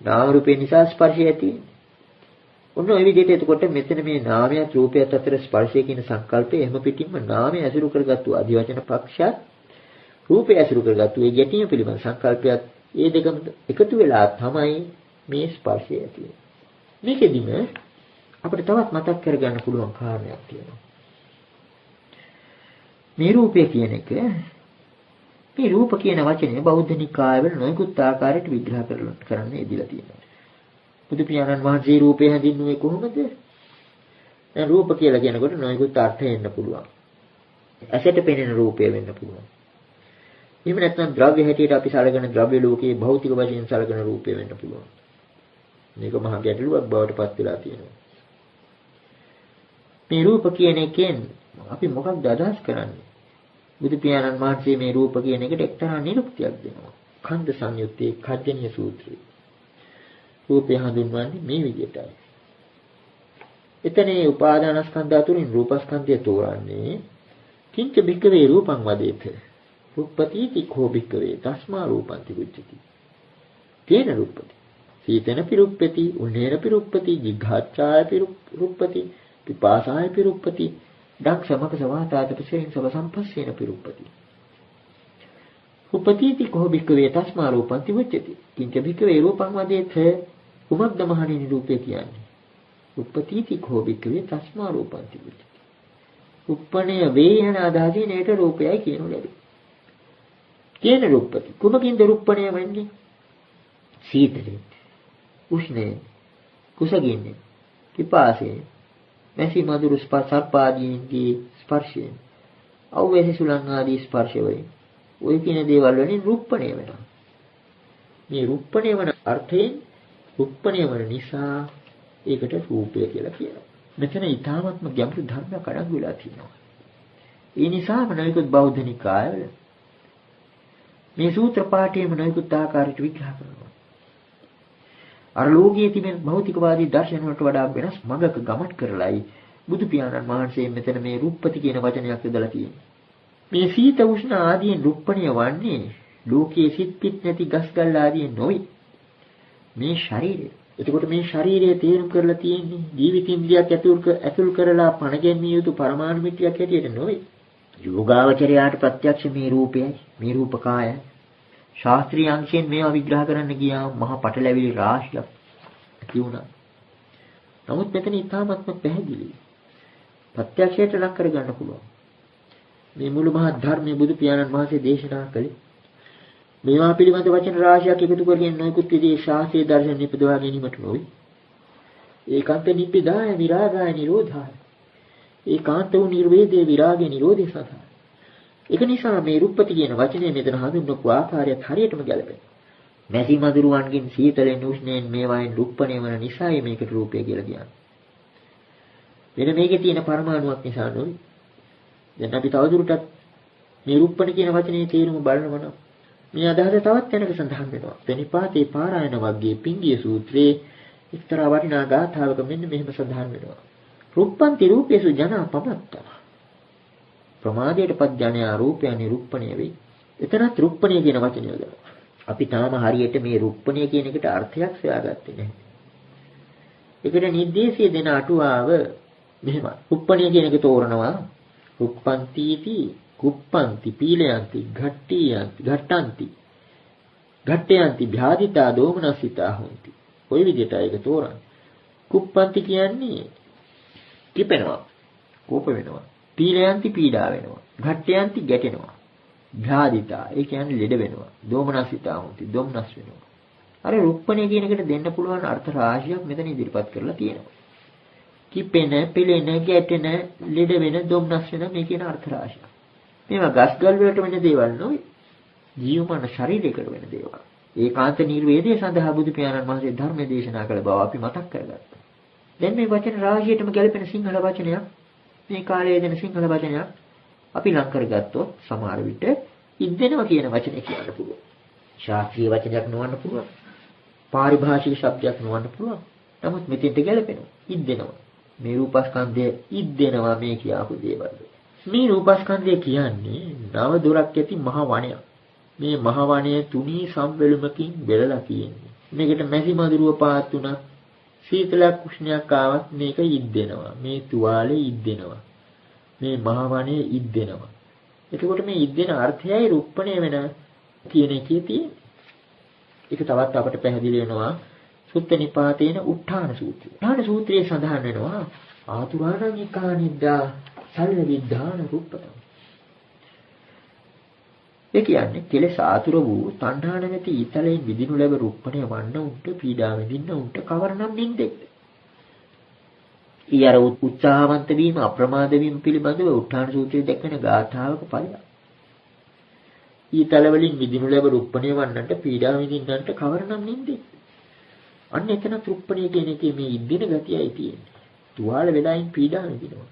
නාම රූපේ නිසා ස්පර්ශය ඇති වෙන්නේ. ඔන්න ඔය විදිහට එතකොට මෙතන මේ නාමයත් රූපයත් අතර ස්පර්ශය කියන සංකල්පය එහෙම පිටින්ම නාමය ඇසුරු කරගත්තු අධිවචන පක්ෂයත් රූපය ඇසුරු කරගත්තු ඒ ගැටීම පිළිබඳ සංකල්පයත් ඒ දෙකම එකතු වෙලා තමයි මේ ස්පර්ශය ඇති වෙන්නේ. මේකෙදිම අපිට තවත් මතක් කරගන්න පුළුවන් කාරණයක් තියෙනවා. මේ රූපය කියන එක මේ රූප කියන වචනේ බෞද්ධ නිකායවල නොයෙකුත් ආකාරයට විග්‍රහ කරන්න ඉදිලා තියෙනවා. බුදු පියාණන් වහන්සේ රූපය හැඳින්වුවේ කොහොමද? දැන් රූප කියලා කියනකොට නොයෙකුත් අර්ථ එන්න පුළුවන්. ඇසට පෙනෙන රූපය වෙන්න පුළුවන්. එහෙම නැත්නම් ද්‍රව්‍ය හැටියට අපි සලකන ද්‍රව්‍ය ලෝකයේ භෞතික වශයෙන් සලකන රූපය වෙන්න පුළුවන්. මේක මහා ගැටලුවක් බවට පත් වෙලා තියෙනවා. මේ රූප කියන එකෙන් අපි මොකක්ද අදහස් කරන්නේ? බුදු පියාණන් වහන්සේ මේ රූප කියන එකට එක්තරා නිරුක්තියක් දෙනවා. ඛණ්ඩ සංයුත්තේ කජ්ජනීය සූත්‍රයේ. රූපය හඳුන්වන්නේ මේ විදිහටයි. එතනේ උපාදානස්කන්ධ අතුරින් රූපස්කන්ධය තෝරන්නේ කිංච භික්කවේ රූපං වදේත. රූපපතිති කෝ භික්කවේ තස්මා රූපන්ති උච්චති. තේන රූපති. සීතන පිරුප්පති, උන්නේන පිරුප්පති, ජිඝාච්ඡාය පිරුප්පති, පිපාසාය පිරුප්පති, දක්ෂමක සවාතාත පිසෙන් සව සම්පස්සේන පිරුප්පති. රූපපතිති කෝ භික්කවේ තස්මා රූපන්ති උච්චති. කිංච භික්කවේ රූපං වදේත. කුමක්ද මහණෙනි රූපය කියන්නේ? උප්පතිති කෝ භික්ඛවේ තස්මා රූපන්ති උච්චති. උප්පණය වේයන අදාදී නේට රූපයයි කියනු ලැබේ. කියන රූපති. කුමකින්ද රූපණය වෙන්නේ? සීතලෙන්, උෂ්ණයෙන්, කුසගින්නේ, පිපාසයෙන්, මැසි මధుර සර්පාදීන්ගේ ස්පර්ශයෙන්, අවවැසි සුලං ආදී ස්පර්ශ වලින් ඔය කියන දේවල් වලින් රූපණය වෙනවා. මේ රූපණය වන අර්ථයෙන් රූපණය වන නිසා ඒකට රූපය කියලා කියනවා. මෙතන ඊ타ත්ම ගැඹුරු ධර්මයක් අඩංගු වෙලා තියෙනවා. ඒ නිසාම නොයෙකුත් බෞද්ධ නිකායවල මේ සූත්‍ර පාඨයේම නොයෙකුත් ආකාරයට විග්‍රහ කරනවා. අර ලෝකයේ තිබෙන භෞතිකවාදී දර්ශන වලට වඩා වෙනස් මඟක ගමන් කරලායි බුදු පියාණන් වහන්සේ මෙතන මේ රූපපති කියන වචනයක් යොදලා තියෙන්නේ. මේ සීත උෂ්ණ ආදී රූපණිය වන්නේ ලෝකයේ සිත් පිට නැති ගස්ගල් ආදී නොයි. මේ ශරීරය. එතකොට මේ ශරීරය තේරුම් කරලා තියෙන්නේ ජීවිතින්ද්‍රියක් ඇතුල් කරලා පණගෙන්මිය යුතු පරමාණු මිත්‍යක් හැටියට නොවේ. යෝගාවචරයාට ප්‍රත්‍යක්ෂ මේ රූපයයි, මේ රූපකායයි. ශාස්ත්‍රීය අංශයෙන් මේවා විග්‍රහ කරන්න ගියාම මහා පටලැවිලි රාශියක් ඇති වුණා. නමුත් මෙතන ඉතාමත්ම පැහැදිලි. ප්‍රත්‍යක්ෂයට ලක් කරගන්න පුළුවන්. මේ මුළු මහා ධර්මයේ බුදු පියාණන් වහන්සේ දේශනා කළේ මේවා පිළිබඳ වචන රාශියක් එකතු කරගෙන නොයෙකුත් විදිහේ ශාස්ත්‍රීය දර්ශන නිපදවා ගැනීමට නොවේ. ඒකාන්ත නිප්පදාය විරාගාය නිරෝධාය. ඒකාන්ත වූ නිර්වේදයේ විරාගයේ නිරෝධය සඳහා. ඒක නිසා මේ රූපපති කියන වචනේ මෙතන හඳුන්වපු ආකාරයත් හරියටම ගැලපෙනවා. මැසි මදුරුවන්ගෙන් සීතලෙන් උෂ්ණයෙන් මේවායින් රූපණය වන නිසායි මේකට රූපය කියලා කියන්නේ. වෙන මේකේ තියෙන පරමාණුවක් නිසා නෙවෙයි. දැන් අපි තවදුරටත් මේ රූපණ කියන වචනේ තේරුම බලනවා නම් මේ අදහස තවත් තැනක සඳහන් වෙනවා. පෙනිපාතේ පාරායන වර්ගයේ පිංගිය සූත්‍රයේ එක්තරා වටිනා ගාථාවක මෙන්න මෙහෙම සඳහන් වෙනවා. රූපන්ති රූපේසු ජනා පමත්තා. ප්‍රමාදයටපත් ජනයා රූපය නිරූපණය වෙයි. එතනත් රූපණය කියන වචනය යොදනවා. අපි තාම හරියට මේ රූපණය කියන එකට අර්ථයක් සොයාගත්තේ නැහැ. ඒකට නිर्देशය දෙන අටුවාව මෙහෙමයි. රූපණය කියන එක තෝරනවා. රුප්පන්තිති කුප්පන්ති පීලයන්ති ඝට්ටියන්ති ඝට්ටන්ති ඝට්ටයන්ති භ්‍යාදිතා දෝමනසිතා හොಂತಿ. ওই විදිහට ඒක තෝරන්නේ. කුප්පන්ති කියන්නේ කිපෙනවා, කෝප වෙනවා. පීලයන්ති පීඩා වෙනවා. ඝට්ටයන්ති ගැටෙනවා. භ්‍යාදිතා ඒ කියන්නේ ලෙඩ වෙනවා. දෝමනසිතා හොಂತಿ දොම්නස් වෙනවා. අර රුප්පණය කියන එකට දෙන්න පුළුවන් අර්ථ රාශියක් මෙතන ඉදිරිපත් කරලා තියෙනවා. කිපෙන, පිළෙන, ගැටෙන, ලෙඩ වෙන, දොම්නස් වෙන මේ කියන අර්ථ රාශිය. මේවා ගස්ගල් වලට වෙන දේවල් නෙවෙයි. ජීවමාන ශරීරයකට වෙන දේවල්. ඒකාන්ත නිර්වේදයේ සඳහා බුදු පියාණන් වහන්සේ ධර්ම දේශනා කළ බව අපි මතක් කරගත්තා. දැන් මේ වචන රාශියටම ගැලපෙන සිංහල වචනයක්, මේ කාලයේ දෙන සිංහල වචනයක් අපි ලං කරගත්තොත් සමහර විට ඉද්දෙනවා කියන වචනේ කියන්න පුළුවන්. ශාස්ත්‍රීය වචනයක් නොවන්න පුළුවන්. පාරිභාෂික શબ્දයක් නොවන්න පුළුවන්. නමුත් මෙතෙන්ට ගැලපෙනවා. ඉද්දෙනවා. මේ රූපස්කන්ධය ඉද්දෙනවා මේ කියපු දේවල්. මේ රූපස්කන්ධය කියන්නේ නව දොරක් ඇති මහ වනයක්. මේ මහ වනයේ තුනී සම්බෙලුමකින් බෙලලා තියෙන්නේ. මේකට මැසි මදුරුව පාත් උනත් සීතලක් උෂ්ණයක් ආවත් මේක ඉද්දෙනවා. මේ තුවාලේ ඉද්දෙනවා. මේ මහ වනයේ ඉද්දෙනවා. එතකොට මේ ඉද්දෙන අර්ථයයි රූපණය වෙන කියන එකේ තියෙන්නේ. ඒක තවත් අපට පැහැදිලි වෙනවා සුත්ත නිපාතේන උත්ථාන සූත්‍රය. උත්ථාන සූත්‍රයේ සඳහන් වෙනවා ආතුරාණං ඒකානිද්දා සල්ල විද්ධාන රූපතං. ඒ කියන්නේ කෙලෙස් ආතුර වූ තණ්හා නැමැති ඊතලයෙන් විදිනු ලැබ රූපණය වන්න උන්ට පීඩා විඳින්න උන්ට කවරනම් නින්දෙක්ද? ඊයර උත්සාහවන්ත වීම අප්‍රමාද වීම පිළිබඳව උත්ථාන සූත්‍රයේ දැක්වෙන ගාථාවක ඵලයක්. ඊතල වලින් විදිනු ලැබ රුප්පණය වන්නට පීඩා විඳින්නන්ට කවරනම් නින්දේ. අන්න එතන රුප්පණය කියන එකේ මේ ඉද්දින ගතියයි තියෙන්නේ. තුවාල වෙලායින් පීඩා විඳිනවා.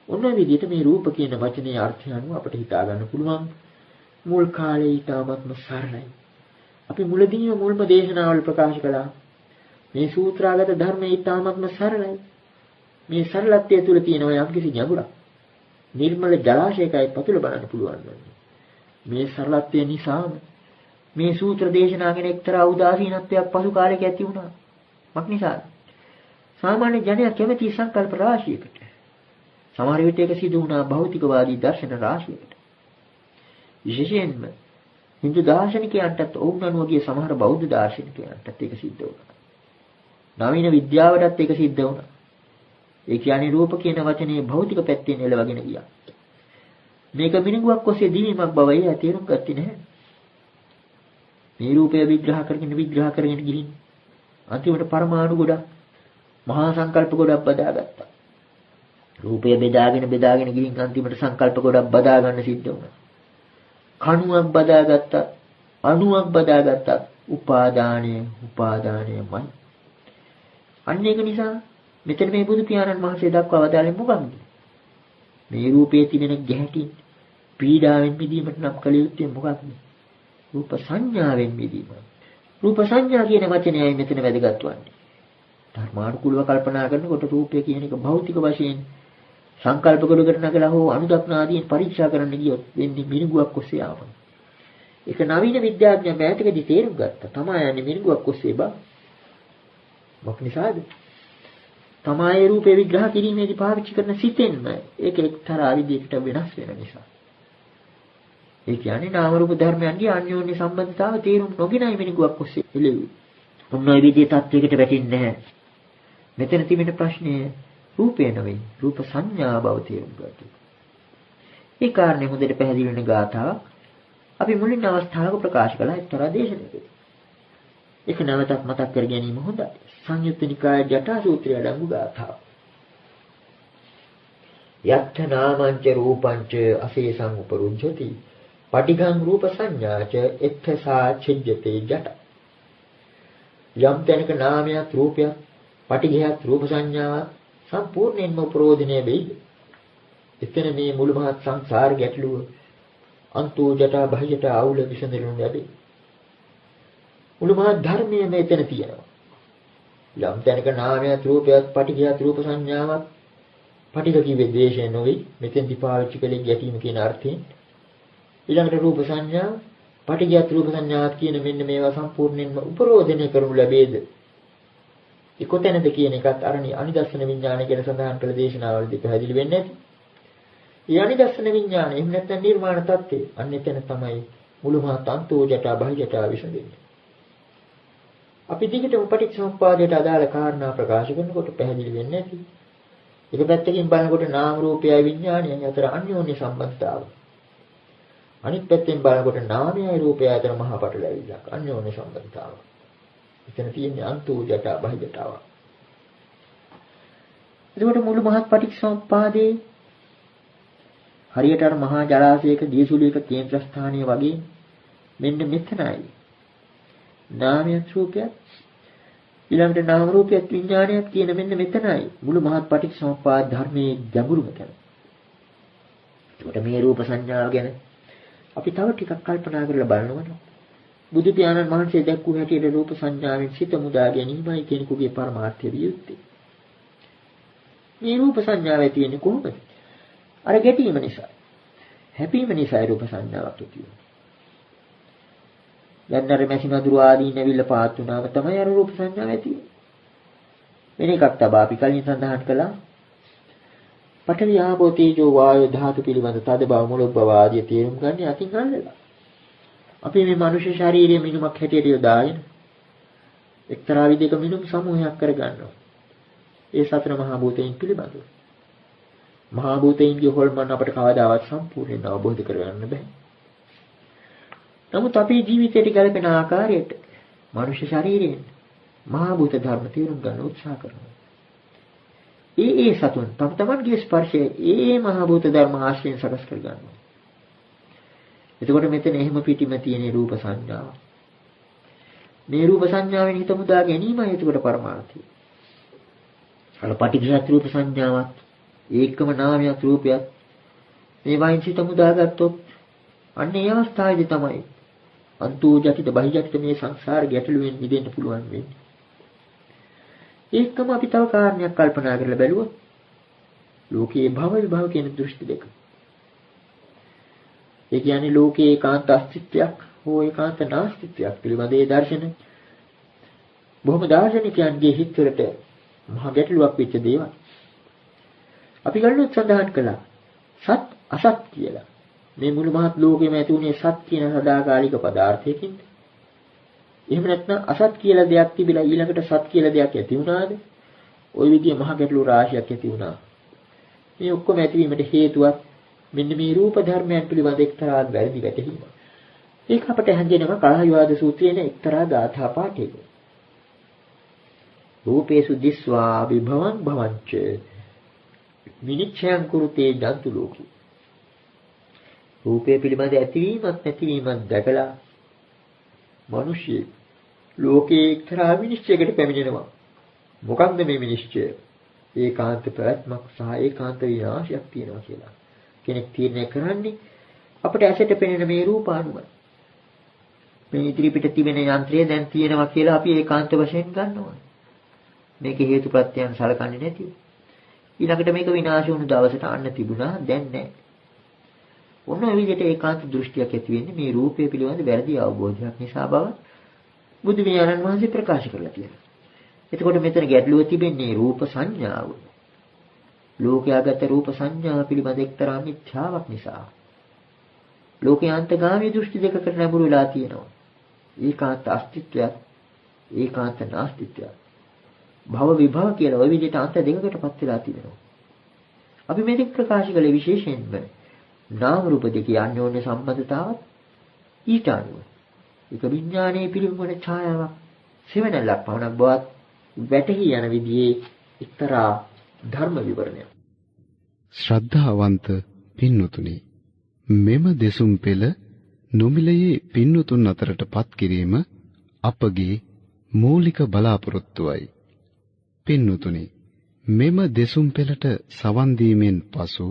ඔන්න විදිහට මේ රූප කියන වචනේ අර්ථය අනුව අපිට හිතා ගන්න පුළුවන් මුල් කාලේ ඊටාත්ම සරලයි. අපි මුලදීම මුල්ම දේශනාවල ප්‍රකාශ කළා මේ සූත්‍රාගත ධර්මයේ ඊටාත්ම සරලයි. මේ සරලත්වය තුළ තියෙන යම්කිසි ගැඹුරක්. නිර්මල ජලාශයකයි පතුල බලන්න පුළුවන් වන්නේ. මේ සරලත්වය නිසාම මේ සූත්‍ර දේශනා ගැන එක්තරා උදාසීනත්වයක් පසු කාලයක ඇති වුණා. මක් නිසාද? සාමාන්‍ය ජනයා කැමති සංකල්ප රාශියකට. සමහර විට ඒක සිදු වුණා භෞතිකවාදී දර්ශන රාශියකට. විශේෂයෙන්ම හින්දු දාර්ශනිකයන්ටත් ඔවුන් අනුව ගිය සමහර බෞද්ධ දාර්ශනිකයන්ටත් ඒක සිද්ධ වුණා. නවීන විද්‍යාවටත් ඒක සිද්ධ වුණා. ඒ කියන්නේ රූප කියන වචනේ භෞතික පැත්තෙන් එළවගෙන ගියා. මේක මිනිගුවක් ඔස්සේ දිවීමක් බවයි තේරුම් ගත්තේ නැහැ. මේ රූපය විග්‍රහ කරගෙන ගිහින් අන්තිමට පරමාණු ගොඩක් මහා සංකල්ප ගොඩක් බදාගත්තා. රූපය බෙදාගෙන ගිහින් අන්තිමට සංකල්ප ගොඩක් බදා ගන්න සිද්ධ වුණා. කණුවක් බදාගත්තා, අණුවක් බදාගත්තා. උපාදානයමයි. අන්න ඒක නිසා මෙතන මේ බුදු පියාණන් වහන්සේ දක්වා වදාළේ මොකක්ද? මේ රූපයේ තිබෙන ගැහැටින් පීඩාවෙන් මිදීමට නම් කල යුත්තේ මොකක්ද? රූප සංඥාවෙන් මිදීම. රූප සංඥා කියන වචනයයි මෙතන වැදගත් වන්නේ. ධර්මානුකූලව කල්පනා කරනකොට රූපය කියන එක භෞතික වශයෙන් සංකල්ප කරගෙන නගලා හෝ අනුදක්නාදීන් පරීක්ෂා කරන්න ගියොත් වෙන්නේ මිනිගුවක් ඔස්සේ ආවම. ඒක නවීන විද්‍යාඥයන් මෑතකදී තේරුම් ගත්තා. තමයි යන්නේ මිනිගුවක් ඔස්සේ බා. මොක නිසාද? තමයි රූපේ විග්‍රහ කිරීමේදී පාවිච්චි කරන සිතෙන්ම ඒක එක්තරා විදිහකට වෙනස් වෙන නිසා. ඒ කියන්නේ නාම රූප ධර්මයන්ගේ අන්‍යෝන්‍ය සම්බන්ධතාව තේරුම් නොගෙනයි මිනිගුවක් ඔස්සේ එළෙවි. මොන විදිහේ තත්වයකට වැටෙන්නේ නැහැ. මෙතන තිබෙන ප්‍රශ්නේ රූපේ නෙවෙයි රූප සංඥා බව තේරුම් ගන්න. ඒ කාරණේ හොඳට පැහැදිලි වෙන ගාථාවක් අපි මුලින් අවස්ථාවක ප්‍රකාශ කළා එක්තරා දේශනාවකදී. ඒක නැවතත් මතක් කර ගැනීම හොඳයි. සංයුත්ත නිකායේ ජටා සූත්‍රය අඩංගු ගාථාව. යත්ථ නාමංච රූපංච අසේසං උපරුජ්ජති පටිඝං රූප සංඥාච එක්ඛසා චිජ්ජතේ ජට. යම් තැනක නාමයක් රූපයක් පටිඝයක් රූප සංඥාවක් සම්පූර්ණයෙන්ම ප්‍රෝධිනේ වෙයිද? එතන මේ මුළු මහත් සංසාර ගැටලුව අන්තෝ ජටා බහජට ආවුල විසඳෙනු ලැබේ. මුළු මහත් ධර්මයේ මෙතන තියෙනවා. යම් තැනක නාමයක් රූපයක් පටිඝයක් රූප සංඥාවක් පටිඝ කිව්වේ ද්වේෂය නොවේ. මෙතෙන්දි පාවිච්චි කළේ ගැටීම කියන අර්ථයෙන්. ඊළඟට රූප සංඥා පටිඝයක් රූප සංඥාවක් කියන මෙන්න මේවා සම්පූර්ණයෙන්ම උපරෝධනය කරනු ලැබේද? ඒ කොතැනද කියන එකත් අරණි අනිදස්සන විඥානය කියන සඳහන් කළ දේශනාවලදී පැහැදිලි වෙන්නේ නැති. ඒ අනිදස්සන විඥානය එහෙම නැත්නම් නිර්මාණ தත්ත්වය අන්න එතන තමයි මුළු මහත් අන්තෝ ජටා බහි ජටා විසඳෙන්නේ. අපි දිගටම පටිච්චසමුප්පාදයට අදාළ කාරණා ප්‍රකාශ කරනකොට පැහැදිලි වෙන්නේ නැති. එක පැත්තකින් බලනකොට නාම රූපයයි විඥානයයි අතර අන්‍යෝන්‍ය සම්බන්ධතාවය. අනිත් පැත්තෙන් බලනකොට නාමයයි රූපයයි අතර මහා පටලැවිල්ලක් අන්‍යෝන්‍ය සම්බන්ධතාවය. එතන තියෙන්නේ අන්තෝ ජටා බහි ජටාව. එතකොට මුළු මහත් පටිච්චසමුප්පාදේ හරියට අර මහා ජලාශයක දියසුලියක කේන්ද්‍ර ස්ථානීය වගේ මෙන්න මෙතනයි. නාමයක් රූපයක් ඊළඟට නාම රූපයක් විඥානයක් කියන මෙන්න මෙතනයි මුළු මහත් පටිච්චසමුප්පාද ධර්මයේ ගැඹුරුම තැන. ඒකට මේ රූප සංඥාව ගැන අපි තව ටිකක් කල්පනා කරලා බලනවනම් බුදු පියාණන් වහන්සේ දැක්වූ හැටියට රූප සංඥාවෙන් සිත මුදා ගැනීමයි කෙනෙකුගේ පරමාර්ථය විය යුත්තේ. මේ රූප සංඥාවේ තියෙන්නේ කොහොමද? අර ගැටීම නිසා. හැපීම නිසා රූප සංඥාවක් තියෙන්නේ. දැන් අර මැසිමදුරු ආදී නැවිල්ල පාත් වුණාම තමයි අර රූප සංඥාව ඇති වෙන්නේ. වෙන එකක් තබා අපි කලින් සඳහන් කළා. පඨවි ආපෝ තේජෝ වායෝ ධාතු පිළිබඳ තද බව මුලක් බව ආදී තේරුම් ගන්න අතින් අල්ලලා. අපි මේ මනුෂ්‍ය ශාරීරිය මිනුමක් හැටියට යොදාගෙන එක්තරා විදිහක මිනුම් සමූහයක් කරගන්නවා. ඒ සතර මහා භූතයන් පිළිබඳව. මහා භූතයන්ගේ හොල්මන් අපට කවදාවත් සම්පූර්ණයෙන් අවබෝධ කරගන්න බෑ. නමුත් අපේ ජීවිතයට ගැලපෙන ආකාරයට මනුෂ්‍ය ශරීරයෙන් මහා භූත ධර්ම තේරුම් ගන්න උත්සාහ කරනවා. ඒ සතුන් තමන්ගේ ස්පර්ශයේ ඒ මහා භූත ධර්ම ආශ්‍රයෙන් සකස් කර ගන්නවා. එතකොට මෙතන එහෙම පිටිම තියෙන රූප සංඥාව. මේ රූප සංඥාවෙන් හිත මුදා ගැනීමයි එතකොට පරමාර්ථය. අර පටිඝයත් රූප සංඥාවත් ඒකම නාමයක් රූපයක් මේ වයින් හිත මුදාගත්තොත් අන්න ඒ අවස්ථාවේදී තමයි අන්තෝජටිත බහිජටිත මේ සංසාර ගැටලුවෙන් මිදෙන්න පුළුවන් වෙන්නේ. ඒකම අපි තව කාරණයක් කල්පනා කරලා බැලුවොත් ලෝකයේ භව විභව කියන දෘෂ්ටි දෙක. ඒ කියන්නේ ලෝකයේ ඒකාන්ත අස්තිත්වයක් හෝ ඒකාන්ත නාස්තිත්වයක් පිළිබඳ ඒ දර්ශන බොහොම දාර්ශනිකයන්ගේ හිතවලට මහ ගැටලුවක් වෙච්ච දේවල්. අපි ගන්නොත් සඳහන් කළා සත් අසත් කියලා. මේ මුළු මහත් ලෝකෙම ඇති උනේ සත් කියන සදාකාලික පදාර්ථයකින්. එහෙම නැත්නම් අසත් කියලා දෙයක් තිබිලා ඊළඟට සත් කියලා දෙයක් ඇති වුණාද? ওই විදිහේ මහ ගැටලු රාශියක් ඇති වුණා. මේ ඔක්කොම ඇතිවීමට හේතුවක් මෙන්න මේ රූප ධර්මයන් පිළිබඳ එක්තරා වැරදි වැටහීමක්. ඒක අපට හැඟෙනවා කලහයවාද සූත්‍රයේ එක්තරා ගාථා පාඨයක. රූපේසු දිස්වා විභවං භවංච විනිච්ඡයං කුරුතේ ජන්තු ලෝකේ. රූපේ පිළිබඳ ඇතිවීමත් නැතිවීමත් දැකලා මිනිස්සු ලෝකේ එක්තරා විනිශ්චයකට පැමිණෙනවා. මොකක්ද මේ විනිශ්චය? ඒකාන්ත ප්‍රත්‍යක් සහ ඒකාන්ත විනාශයක් තියෙනවා කියලා. කෙනෙක් තීරණය කරන්නේ අපිට ඇසට පෙනෙන මේ රූප අනුව. මේ ඉදිරි පිට තිබෙන යන්ත්‍රය දැන් තියෙනවා කියලා අපි ඒකාන්ත වශයෙන් ගන්නවා. මේක හේතුප්‍රත්‍යයන් සලකන්නේ නැතිව. ඊළඟට මේක විනාශ වුණු දවසට අන්න තිබුණා දැන් නැහැ. ඔන්න ඔය විදිහට ඒකාන්ත දෘෂ්ටියක් ඇති වෙන්නේ මේ රූපය පිළිබඳ වැරදි අවබෝධයක් නිසා බව බුදු විඥානන් වහන්සේ ප්‍රකාශ කරලා තියෙනවා. එතකොට මෙතන ගැටලුව තිබෙන්නේ රූප සංඥාව. ලෝකයාගත රූප සංඥාව පිළිබඳ එක්තරා මිත්‍යාවක් නිසා. ලෝකයාන්තගාමී දෘෂ්ටි දෙකකට නැඹුරු වෙලා තියෙනවා. ඒකාන්ත අස්තිත්වයක්, ඒකාන්ත නාස්තිත්වයක්. භව විභව කියලා ওই විදිහට අන්ත දෙකකටපත් වෙලා තිබෙනවා. අපි මේ දෙක ප්‍රකාශ කළේ විශේෂයෙන්ම නාම රූප දෙකේ අන්‍යෝන්‍ය සම්බන්ධතාවත් ඊට අනුව. ඒක විඥානයේ පිළිබඳ ඡායාවක් සෙවණැල්ලක් පවණක් බවත් වැටහි යන විදිහේ එක්තරා ධර්ම විවරණයක්. ශ්‍රද්ධාවන්ත පින්වතුනි, මෙම දෙසුම් පෙළ නොමිලයේ පින්වතුන් අතරටපත් කිරීම අපගේ මූලික බලාපොරොත්තුවයි. පින්වතුනි, මෙම දෙසුම් පෙළට සවන් දීමෙන් පසු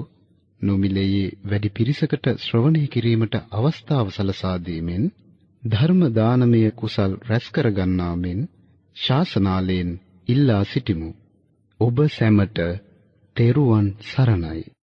නොමිලයේ වැඩි පිරිසකට ශ්‍රවණය කිරීමට අවස්ථාව සලසා දීමෙන් ධර්ම දානමය කුසල් රැස් කර ගන්නා මෙන් ශාසනාලයෙන් ඉල්ලා සිටිමු. ඔබ සැමට තෙරුවන් සරණයි.